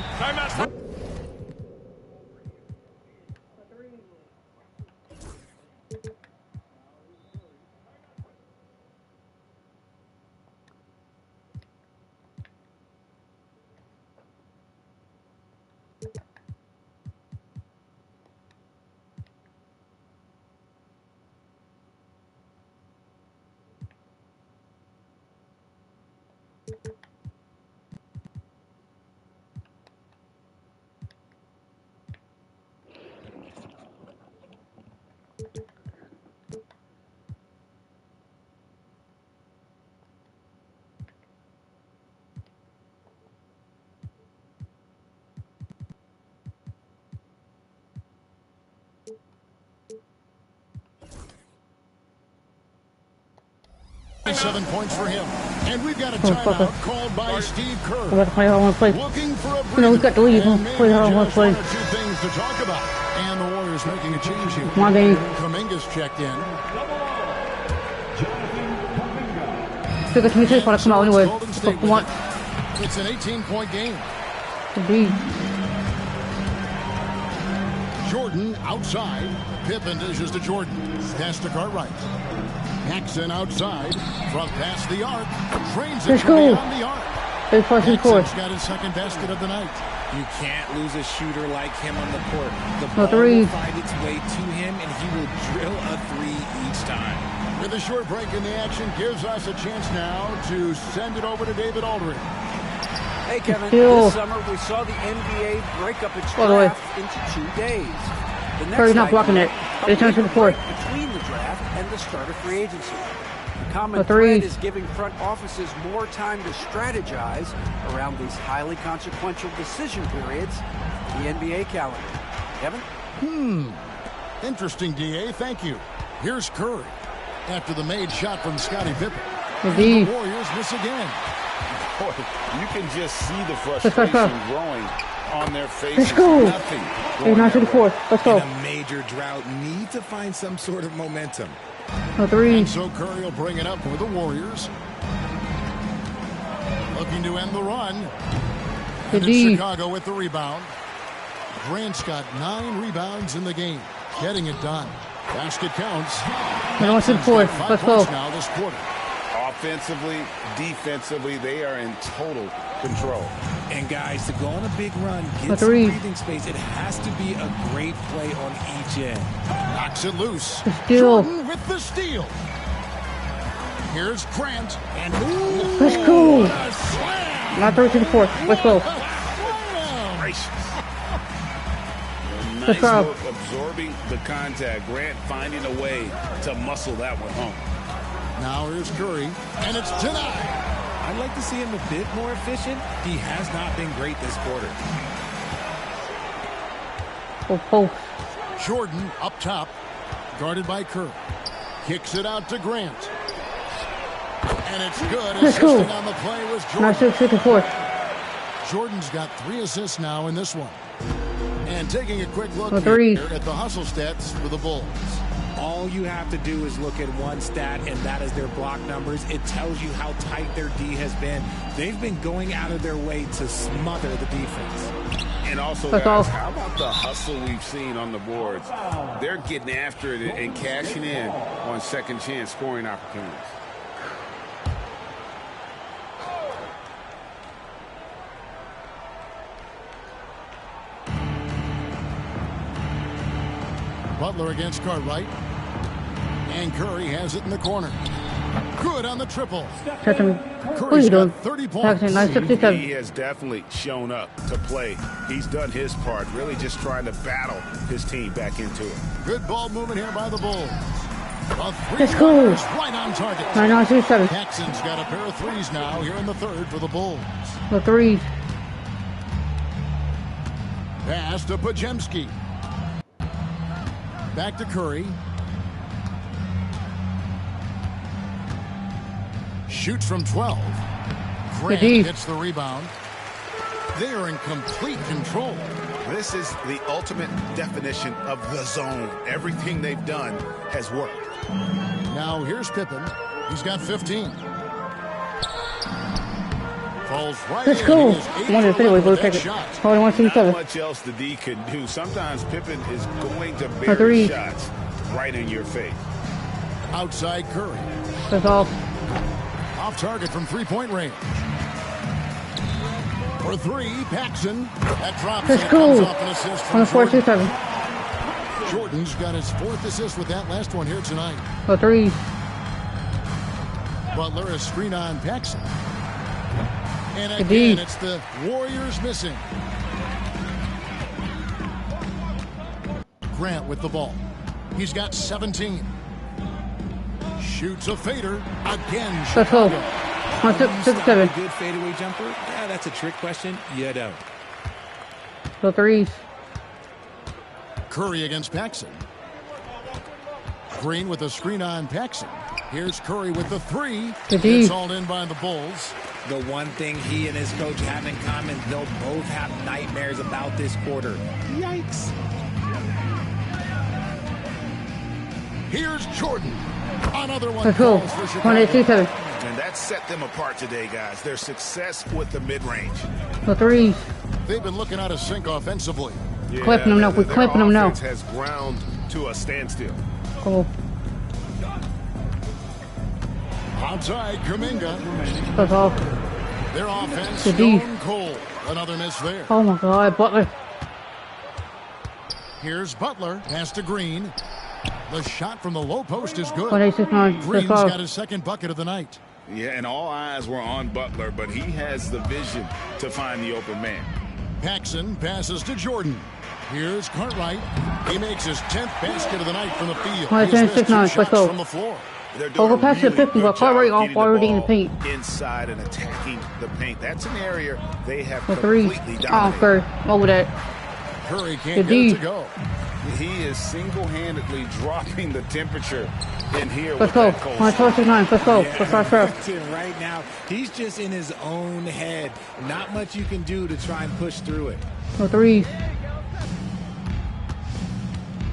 Seven points for him. And we've got a timeout called by Steve Kerr. I'm about to play how I want to play. Looking for a You know, we've got to leave. and Play how I maybe want to just play. one or two things to talk about. And the Warriors making a change here. Come on, baby. Kuminga's checked in. Still got 26 want to come out anyway. Golden That's State what we want. It's an 18-point game. Indeed. Jordan outside. Pippen dishes to Jordan. Pass to Cartwright. Paxson outside. Front past the arc. Trains it Let's from go. beyond the arc. 8-4-2-4. Paxson's got his second basket of the night. You can't lose a shooter like him on the court. The No ball three. will find its way to him, and he will drill a 3 each time. With a short break in the action, gives us a chance now to send it over to David Aldridge. Hey, Kevin, Still. this summer we saw the NBA break up its By the way. draft into 2 days. The next Curry's not night, blocking it. a They turn to big the fourth. break between the draft and the start of free agency. The common A three. thread is giving front offices more time to strategize around these highly consequential decision periods in the NBA calendar. Kevin? Interesting, DA. Thank you. Here's Curry. After the made shot from Scottie Pippen. Indeed. The Warriors miss again. Boy, you can just see the go. frustration growing on their faces. Let's go. Nothing going 8-9 to the their way. 4th. Let's go. In a major drought, need to find some sort of momentum. No 3. And so Curry will bring it up for the Warriors. Looking to end the run. Good And it's D. Chicago with the rebound. Grant's got 9 rebounds in the game. Getting it done. Basket counts. I want to fourth. 5 Let's points go. now this quarter. Offensively, defensively, they are in total control. And guys, to go on a big run, A get some three. breathing space, it has to be a great play on each end. Knocks it loose. The steal. Jordan with the steal. Here's Grant. And Let's go. what a slam. Not 13-4. Let's go. Slam. Gracious. A Let's nice go. look absorbing the contact. Grant finding a way to muscle that one home. Now here's Curry. And it's denied. I'd like to see him a bit more efficient. He has not been great this quarter. Oh. Jordan up top. Guarded by Curry. Kicks it out to Grant. And it's good. Let's go. Assisting on the play was Not Jordan. 6-4. Jordan's got 3 assists now in this one. And taking a quick look A three. here at the hustle stats for the Bulls. All you have to do is look at one stat, and that is their block numbers. It tells you how tight their D has been. They've been going out of their way to smother the defense. And also, That's guys, all. how about the hustle we've seen on the boards? They're getting after it and cashing in on second chance scoring opportunities. Butler against Cartwright. And Curry has it in the corner. Good on the triple. Touch him. What are Curry's you doing? got 30 points. Paxton, 9-67. He has definitely shown up to play. He's done his part, really just trying to battle his team back into it. Good ball movement here by the Bulls. A Let's go. is right on target. 9-9-6-7. Paxton's got a pair of threes now here in the third for the Bulls. The threes. Pass to Pajemski. Back to Curry. Shoots from 12. Grant D. gets the rebound. They are in complete control. This is the ultimate definition of the zone. Everything they've done has worked. Now here's Pippen. He's got 15. Falls right Let's in. go. He is 8 One of the for 11 fadeaways. Go with check that it. shot. Hold on, Not 1-2-7. much else the D can do. Sometimes Pippen is going to three. bury shots right in your face. Outside Curry. That's all. Off target from three-point range. For 3, Paxson. That drops. Let's and it go. comes off an assist On from the 4-2-7. Jordan's got his 4th assist with that last one here tonight. The threes. Butler a screen on Paxson. And Good again, D. it's the Warriors missing. Grant with the ball. He's got 17. Shoots a fader. Again, Let's go. Chicago. On Stop a 6-7. good fadeaway jumper? Yeah, that's a trick question. You don't. The threes. Curry against Paxson. Green with a screen on Paxson. Here's Curry with the 3. Good D. It's hauled in by the Bulls. The one thing he and his coach have in common, they'll both have nightmares about this quarter. Yikes. Here's Jordan. Another one Let's go. falls for Chicago. 1-8-2-7. And that set them apart today, guys. Their success with the mid-range. The threes. They've been looking out of sync offensively. Clipping them now. We're their clipping them now. offense has ground to a standstill. Go. Outside, Kuminga. That's all. Their offense Good D. stone cold. Another miss there. Oh my God, Butler. Here's Butler. Pass to Green. The shot from the low post is good. 1-8-6-9. Green's That's all. got his 2nd bucket of the night. Yeah, and all eyes were on Butler, but he has the vision to find the open man. Paxson passes to Jordan. Here's Cartwright. He makes his 10th basket of the night from the field. All right, He has missed 10-6-9. 2 Let's shots go. from the floor. They're doing Go a past the really 50, good but Cartwright job getting already in the ball paint. inside and attacking the paint. That's an area they have The threes. completely Oh, dominated. Curry. Over that. Curry can't Good get it D. to go. He is single-handedly dropping the temperature in here. Let's with go. that cold On snap. 12-6-9. Let's go. Let's start first. Right now, he's just in his own head. Not much you can do to try and push through it. The threes.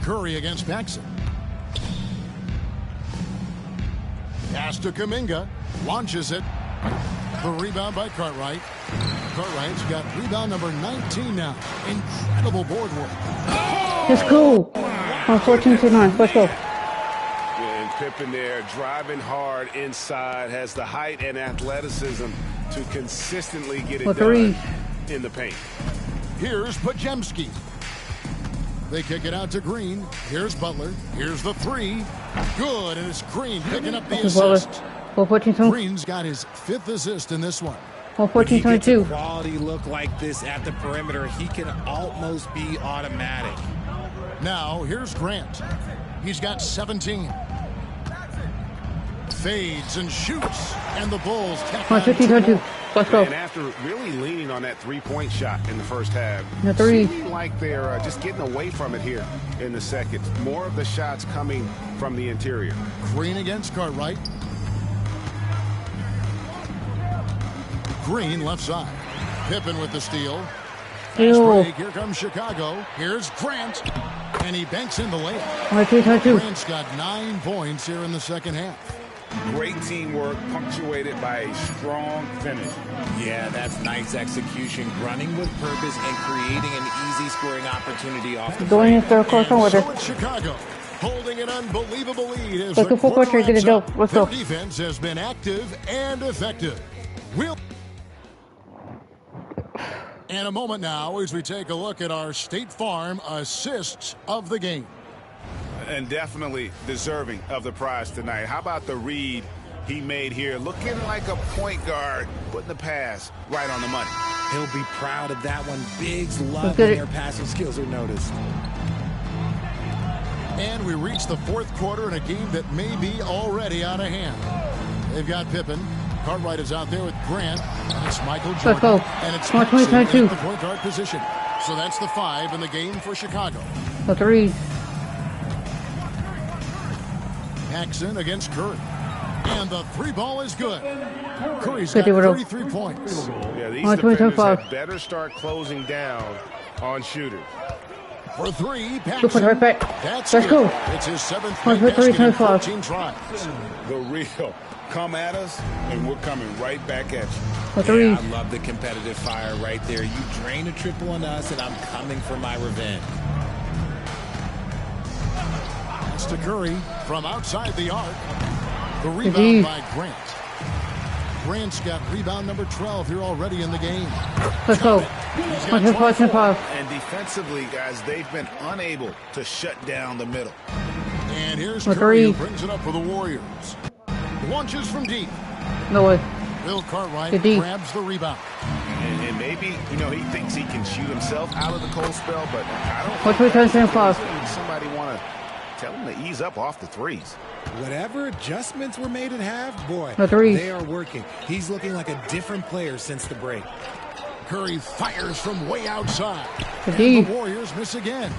Curry against Paxson. Pass to Kuminga. Launches it. The rebound by Cartwright. Cartwright's got rebound number 19 now. Incredible board work. Let's go. 14-9. Let's go. And Pippen there driving hard inside, has the height and athleticism to consistently get it done in the paint. Here's Pajemski. They kick it out to Green. Here's Butler. Here's the three. Good, and it's Green picking up the assist. 14-2. Green's got his 5th assist in this one. 14-22. Quality look like this at the perimeter, he can almost be automatic. Now, here's Grant. He's got 17. Fades and shoots, and the Bulls tap on 15-22. Let's go. And after really leaning on that three-point shot in the first half, The three. seeming like they're just getting away from it here in the second. More of the shots coming from the interior. Green against Cartwright. Green left side. Pippen with the steal. Fast break. Here comes Chicago. Here's Grant. And he banks in the layup. 22-22. Grant's got 9 points here in the second half. Great teamwork punctuated by a strong finish. Yeah, that's nice execution, running with purpose and creating an easy scoring opportunity off the Going in break. third quarter with it. So it's Chicago holding an unbelievable lead as Let's the go full quarter quarter, get it wraps done. up. Let's Their go. defense has been active and effective. And a moment now as we take a look at our State Farm assists of the game. And definitely deserving of the prize tonight. How about the read he made here? Looking like a point guard, putting the pass right on the money. He'll be proud of that one. Bigs love Let's when get it. their passing skills are noticed. And we reach the 4th quarter in a game that may be already out of hand. They've got Pippen. Cartwright is out there with Grant. And it's Michael Jordan. Let's go. And it's 22. Paxson at the point guard position. So that's the 5 in the game for Chicago. The three. Paxson against Curry. And the 3 ball is good. Curry's 50 got with a- 33 points. Yeah, these 22-25. defenders had better start closing down on shooters. For 3, Good for Paxson. right back. That's Let's good. go. It's his 7th 23, basket in 25. 14 tries. The real come at us, and we're coming right back at you. The three. Yeah, I love the competitive fire right there. You drain a triple on us, and I'm coming for my revenge. That's to Curry from outside the arc. The rebound by Grant. Grant's got rebound number 12 here already in the game. Let's go. He's got 25. And defensively, guys, they've been unable to shut down the middle. And here's The Curry who three. brings it up for the Warriors. Launches from deep. No way. Bill Cartwright The D. grabs the rebound. And maybe, he thinks he can shoot himself out of the cold spell, but I don't What's with 10-5? somebody want to tell him to ease up off the threes. Whatever adjustments were made at half, boy, The three. they are working. He's looking like a different player since the break. Curry fires from way outside. The And D. the Warriors miss again.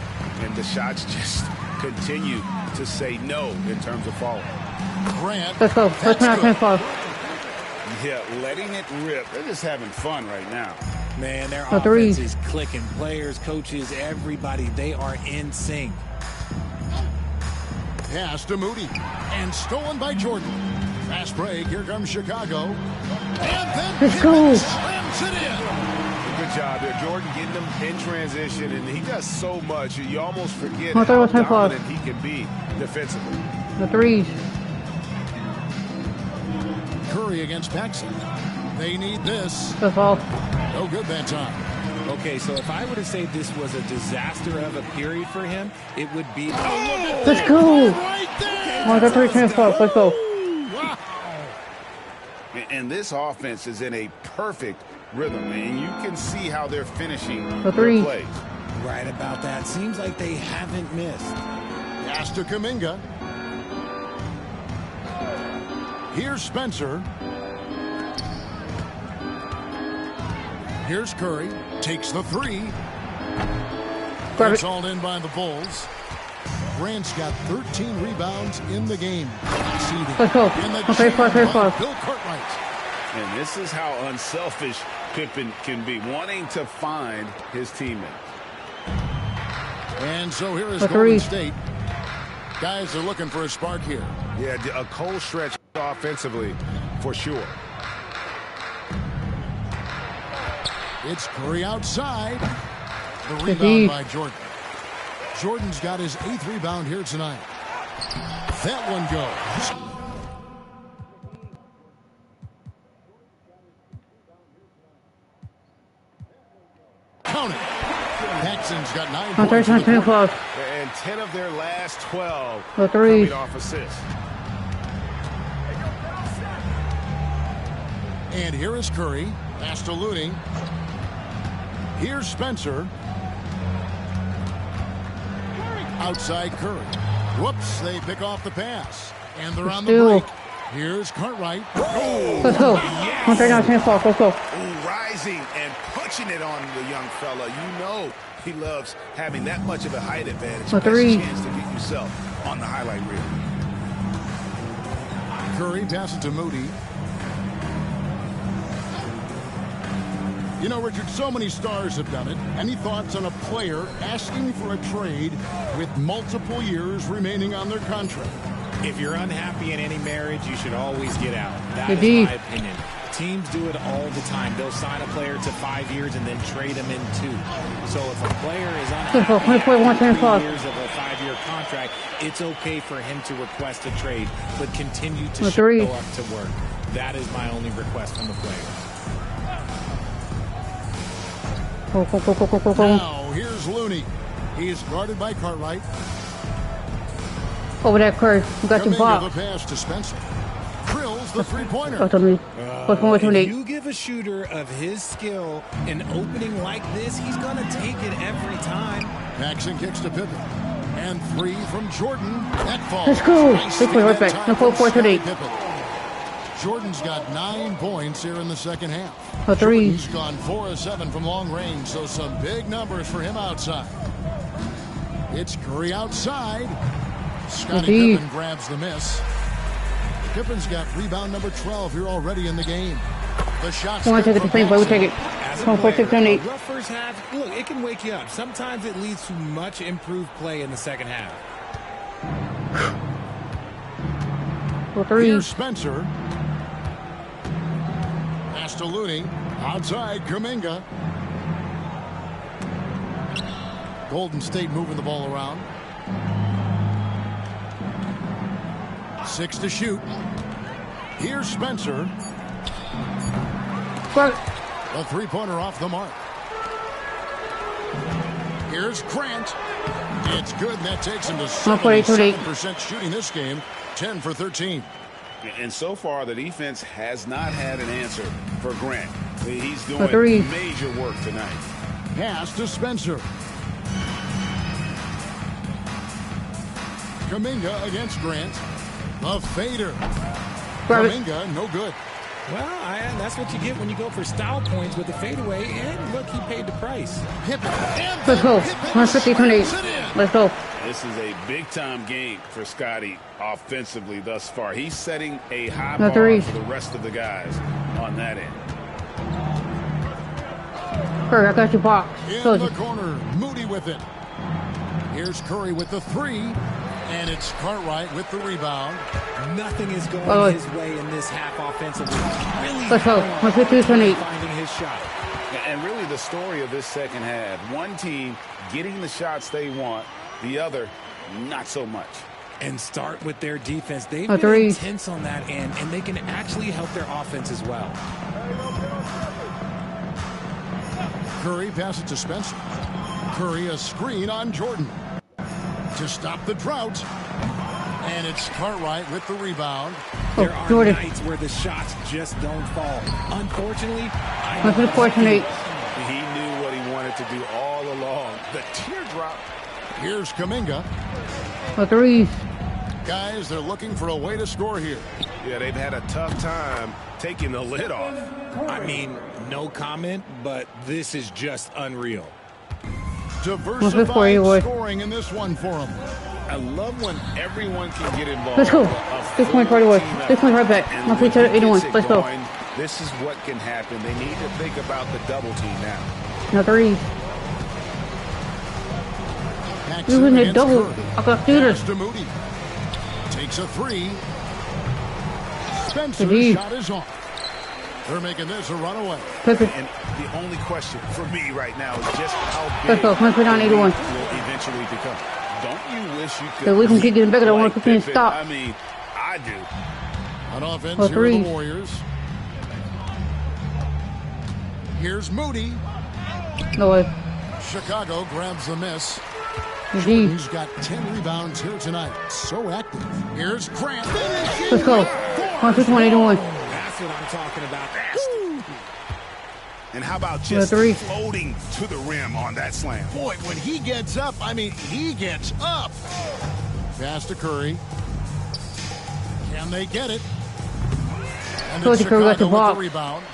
And the shots just continue to say no in terms of falling. Grant. Let's go. That's Let's good. 10-5. Yeah, letting it rip. They're just having fun right now. Man, their The three. offense is clicking. Players, coaches, everybody, they are in sync. Pass to Moody. And stolen by Jordan. Fast break. Here comes Chicago. And then Let's Pippen go. slams it in. Good job there. Jordan getting them in transition, and he does so much. You almost forget Well, how 10-5. dominant he can be defensively. The threes. Curry against Paxson. They need this. That's all. No good that time. Okay, so if I were to say this was a disaster of a period for him, it would be... Let's go. Right there. 23-10-5. Let's go. Wow. And this offense is in a perfect rhythm, and you can see how they're finishing The their three. plays. Right about that. Seems like they haven't missed. Pass to Kuminga. Here's Spencer. Here's Curry. Takes the three. Grab It's it. hauled in by the Bulls. Grant's got 13 rebounds in the game. Exceeding. Let's go. In the Okay, jam five, by five. Bill Cartwright. And this is how unselfish Pippen can be, wanting to find his teammate. And so here is The Golden three. State. Guys are looking for a spark here. Yeah, a cold stretch offensively for sure. It's Curry outside. The rebound by Jordan. Jordan's got his 8th rebound here tonight. That one goes. Count it. Paxson's got 9 points. And 10 of their last 12 coming off assists. And here is Curry. Pass to Looney. Here's Spencer. Outside Curry. Whoops, they pick off the pass. And they're on the break. Here's Cartwright. Let's go. Yes. Let's go. Ooh, rising and punching it on the young fella. You know he loves having that much of a height advantage. Best chance to get yourself on the highlight reel. Curry passes to Moody. You know, Richard, so many stars have done it. Any thoughts on a player asking for a trade with multiple years remaining on their contract? If you're unhappy in any marriage, you should always get out. That is my opinion. Teams do it all the time. They'll sign a player to 5 years and then trade him in 2. So if a player is unhappy after 3 years of a 5-year contract, it's okay for him to request a trade, but continue to show up to work. That is my only request from the player. Now, here's Looney. He's guarded by Cartwright. Over that Curry. We got your box. The pass to Spencer. Drills the three-pointer. If you give a shooter of his skill an opening like this, he's going to take it every time. Paxson kicks to Pippen. And 3 from Jordan. That falls. Let's go. Let's play right back. No 4-4-8. Jordan's got 9 points here in the second half. Jordan's gone 4 of 7 from long range, so some big numbers for him outside. It's Curry outside. Scottie Pippen grabs the miss. Pippen's got rebound number 12 here already in the game. The shot's want to take it the same way. We take it. Rough first half, look, it can wake you up. Sometimes it leads to much improved play in the second half. Here's Spencer. Pass to Looney. Outside, Kuminga. Golden State moving the ball around. 6 to shoot. Here's Spencer. A three-pointer off the mark. Here's Grant. It's good, and that takes him to 77% shooting this game. 10 for 13. And so far, the defense has not had an answer for Grant. He's doing major work tonight. Pass to Spencer. Kuminga against Grant. A fader. Kuminga, no good. Well, that's what you get when you go for style points with the fadeaway. And look, he paid the price. Let's go. 150-28. Let's go. This is a big-time game for Scottie offensively thus far. He's setting a high bar for the rest of the guys on that end. Curry, I got your box. In the corner, Moody with it. Here's Curry with the 3. And it's Cartwright with the rebound. Nothing is going his way in this half offensively. Really let's go. 150-28. Finding his shot. And really the story of this second half, one team getting the shots they want, the other not so much. And start with their defense. They've been intense on that end, and they can actually help their offense as well. Curry passes to Spencer. Curry a screen on Jordan to stop the drought. And it's Cartwright with the rebound. There are nights where the shots just don't fall. Unfortunately, he knew what he wanted to do all along. The teardrop. Here's Kuminga. A 3. Guys, they're looking for a way to score here. Yeah, they've had a tough time taking the lid off. I mean, no comment, but this is just unreal. Diversified scoring in this one for them. I love when everyone can get involved. Let's go. 6 points right away. 6 points right back. 81. Let's go. This is what can happen. They need to think about the double team now. No 3. We win a double. I got shooters. Moody takes a 3. Spencer's shot is off. They're making this a runaway. And the only question for me right now is just how Let's big go. Let's put on the 81. league will eventually become. Don't you wish you could? So we can keep getting better. I want to Pippen? stop. I mean, I do. On offense, Oh, here are the three. Warriors. Here's Moody. No way. Chicago grabs the miss. GG. Jordan's got 10 rebounds here tonight. So active. Here's Grant. Let's go. 121. That's what I'm talking about. And how about just three. floating to the rim on that slam? Boy, when he gets up, I mean, he gets up. Pass to Curry. Can they get it? And Coach it's Curry got the Chicago with block. the rebound.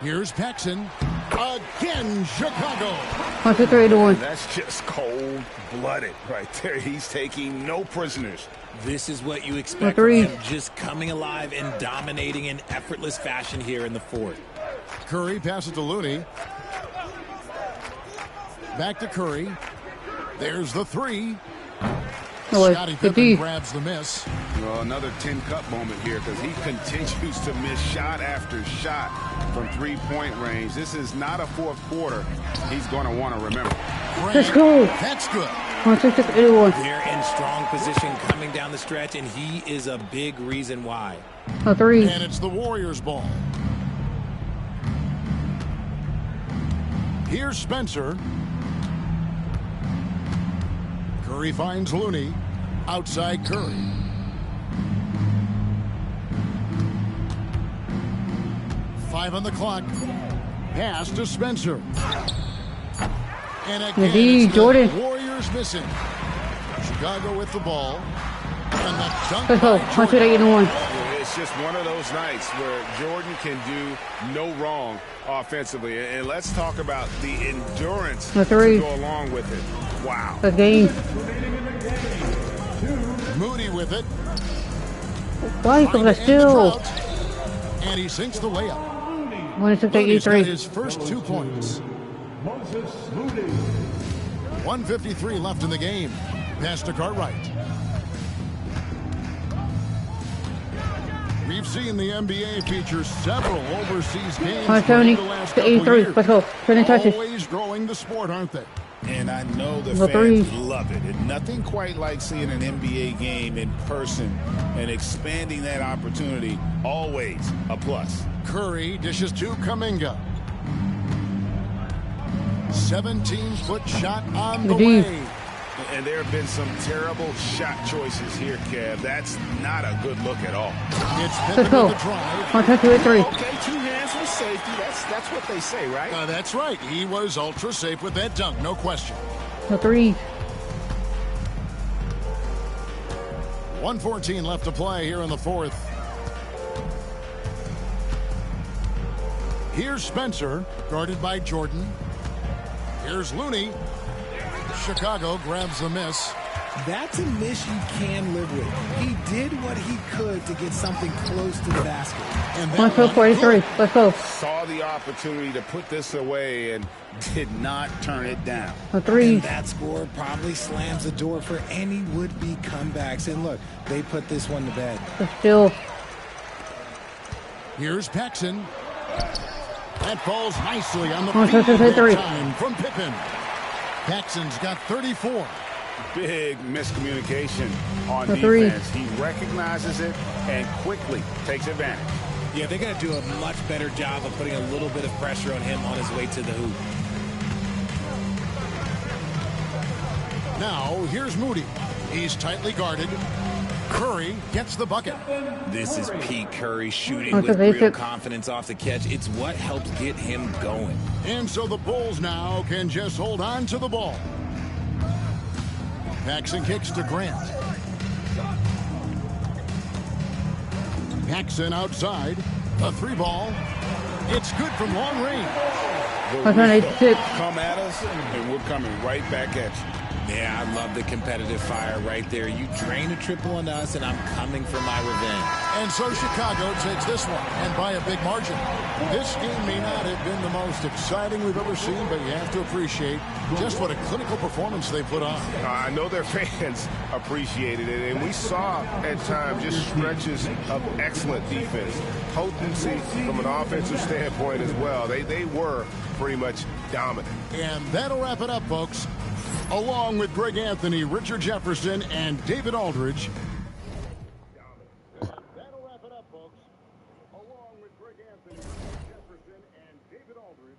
Here's Paxson. Again, Chicago. 181. That's just cold-blooded right there. He's taking no prisoners. This is what you expect from him, just coming alive and dominating in effortless fashion here in the fourth. Curry passes to Looney. Back to Curry. There's the three. No way. Scottie Good Pippen D. grabs the miss. Well, another 10-cup moment here because he continues to miss shot after shot from three-point range. This is not a fourth quarter he's going to want to remember. Let's go. That's good. 181. They're in strong position coming down the stretch, and he is a big reason why. A three. And it's the Warriors' ball. Here's Spencer. Curry finds Looney. Outside Curry. Five on the clock. Pass to Spencer. And again, it's the Jordan. Warriors missing. Chicago with the ball. And the dunk Let's go. by Jordan. 181. It's just one of those nights where Jordan can do no wrong offensively. And let's talk about the endurance The to three. go along with it. Wow. A game. Moody with it. Why is Trying that to end the still? drought. And he sinks the layup. Moody's 183. got his first 2 points. 1:53 left in the game. Pass to Cartwright. We've seen the NBA feature several overseas games 170 the last to couple 83. years. Let's go. 20 touches. Always growing the sport, aren't they? And I know the The fans three. love it. And nothing quite like seeing an NBA game in person and expanding that opportunity. Always a plus. Curry dishes to Kuminga. 17-foot shot on the Good D. way. And there have been some terrible shot choices here, Kev. That's not a good look at all. It's Let's Pippen go. with the drive. 123. Okay, 2 hands for safety. That's what they say, right? That's right. He was ultra safe with that dunk, no question. A three. 1:14 left to play here in the fourth. Here's Spencer, guarded by Jordan. Here's Looney. Chicago grabs the miss. That's a miss you can live with. He did what he could to get something close to the basket. And that 143. Let's go. Saw the opportunity to put this away and did not turn it down. A three. And that score probably slams the door for any would-be comebacks. And look, they put this one to bed. A still. Here's Paxson. That falls nicely on the Oh, feet so, that three. time from Pippen. Paxson's got 34. Big miscommunication on The three. defense. He recognizes it and quickly takes advantage. Yeah, they're going to do a much better job of putting a little bit of pressure on him on his way to the hoop. Now, here's Moody. He's tightly guarded. Curry gets the bucket. This is Pete Curry shooting Oh, with so they real took- confidence off the catch. It's what helps get him going. And so the Bulls now can just hold on to the ball. Paxson kicks to Grant. Paxson outside. A 3-ball. It's good from long range. The 186. whistle come at us, and we're coming right back at you. Yeah, I love the competitive fire right there. You drain a triple on us, and I'm coming for my revenge. And so Chicago takes this one, and by a big margin. This game may not have been the most exciting we've ever seen, but you have to appreciate just what a clinical performance they put on. I know their fans appreciated it, and we saw at times just stretches of excellent defense, potency from an offensive standpoint as well. They were pretty much dominant. And that'll wrap it up, folks. Along with Greg Anthony, Richard Jefferson, and David Aldridge. That'll wrap it up, folks. Along with Greg Anthony, Richard Jefferson, and David Aldridge.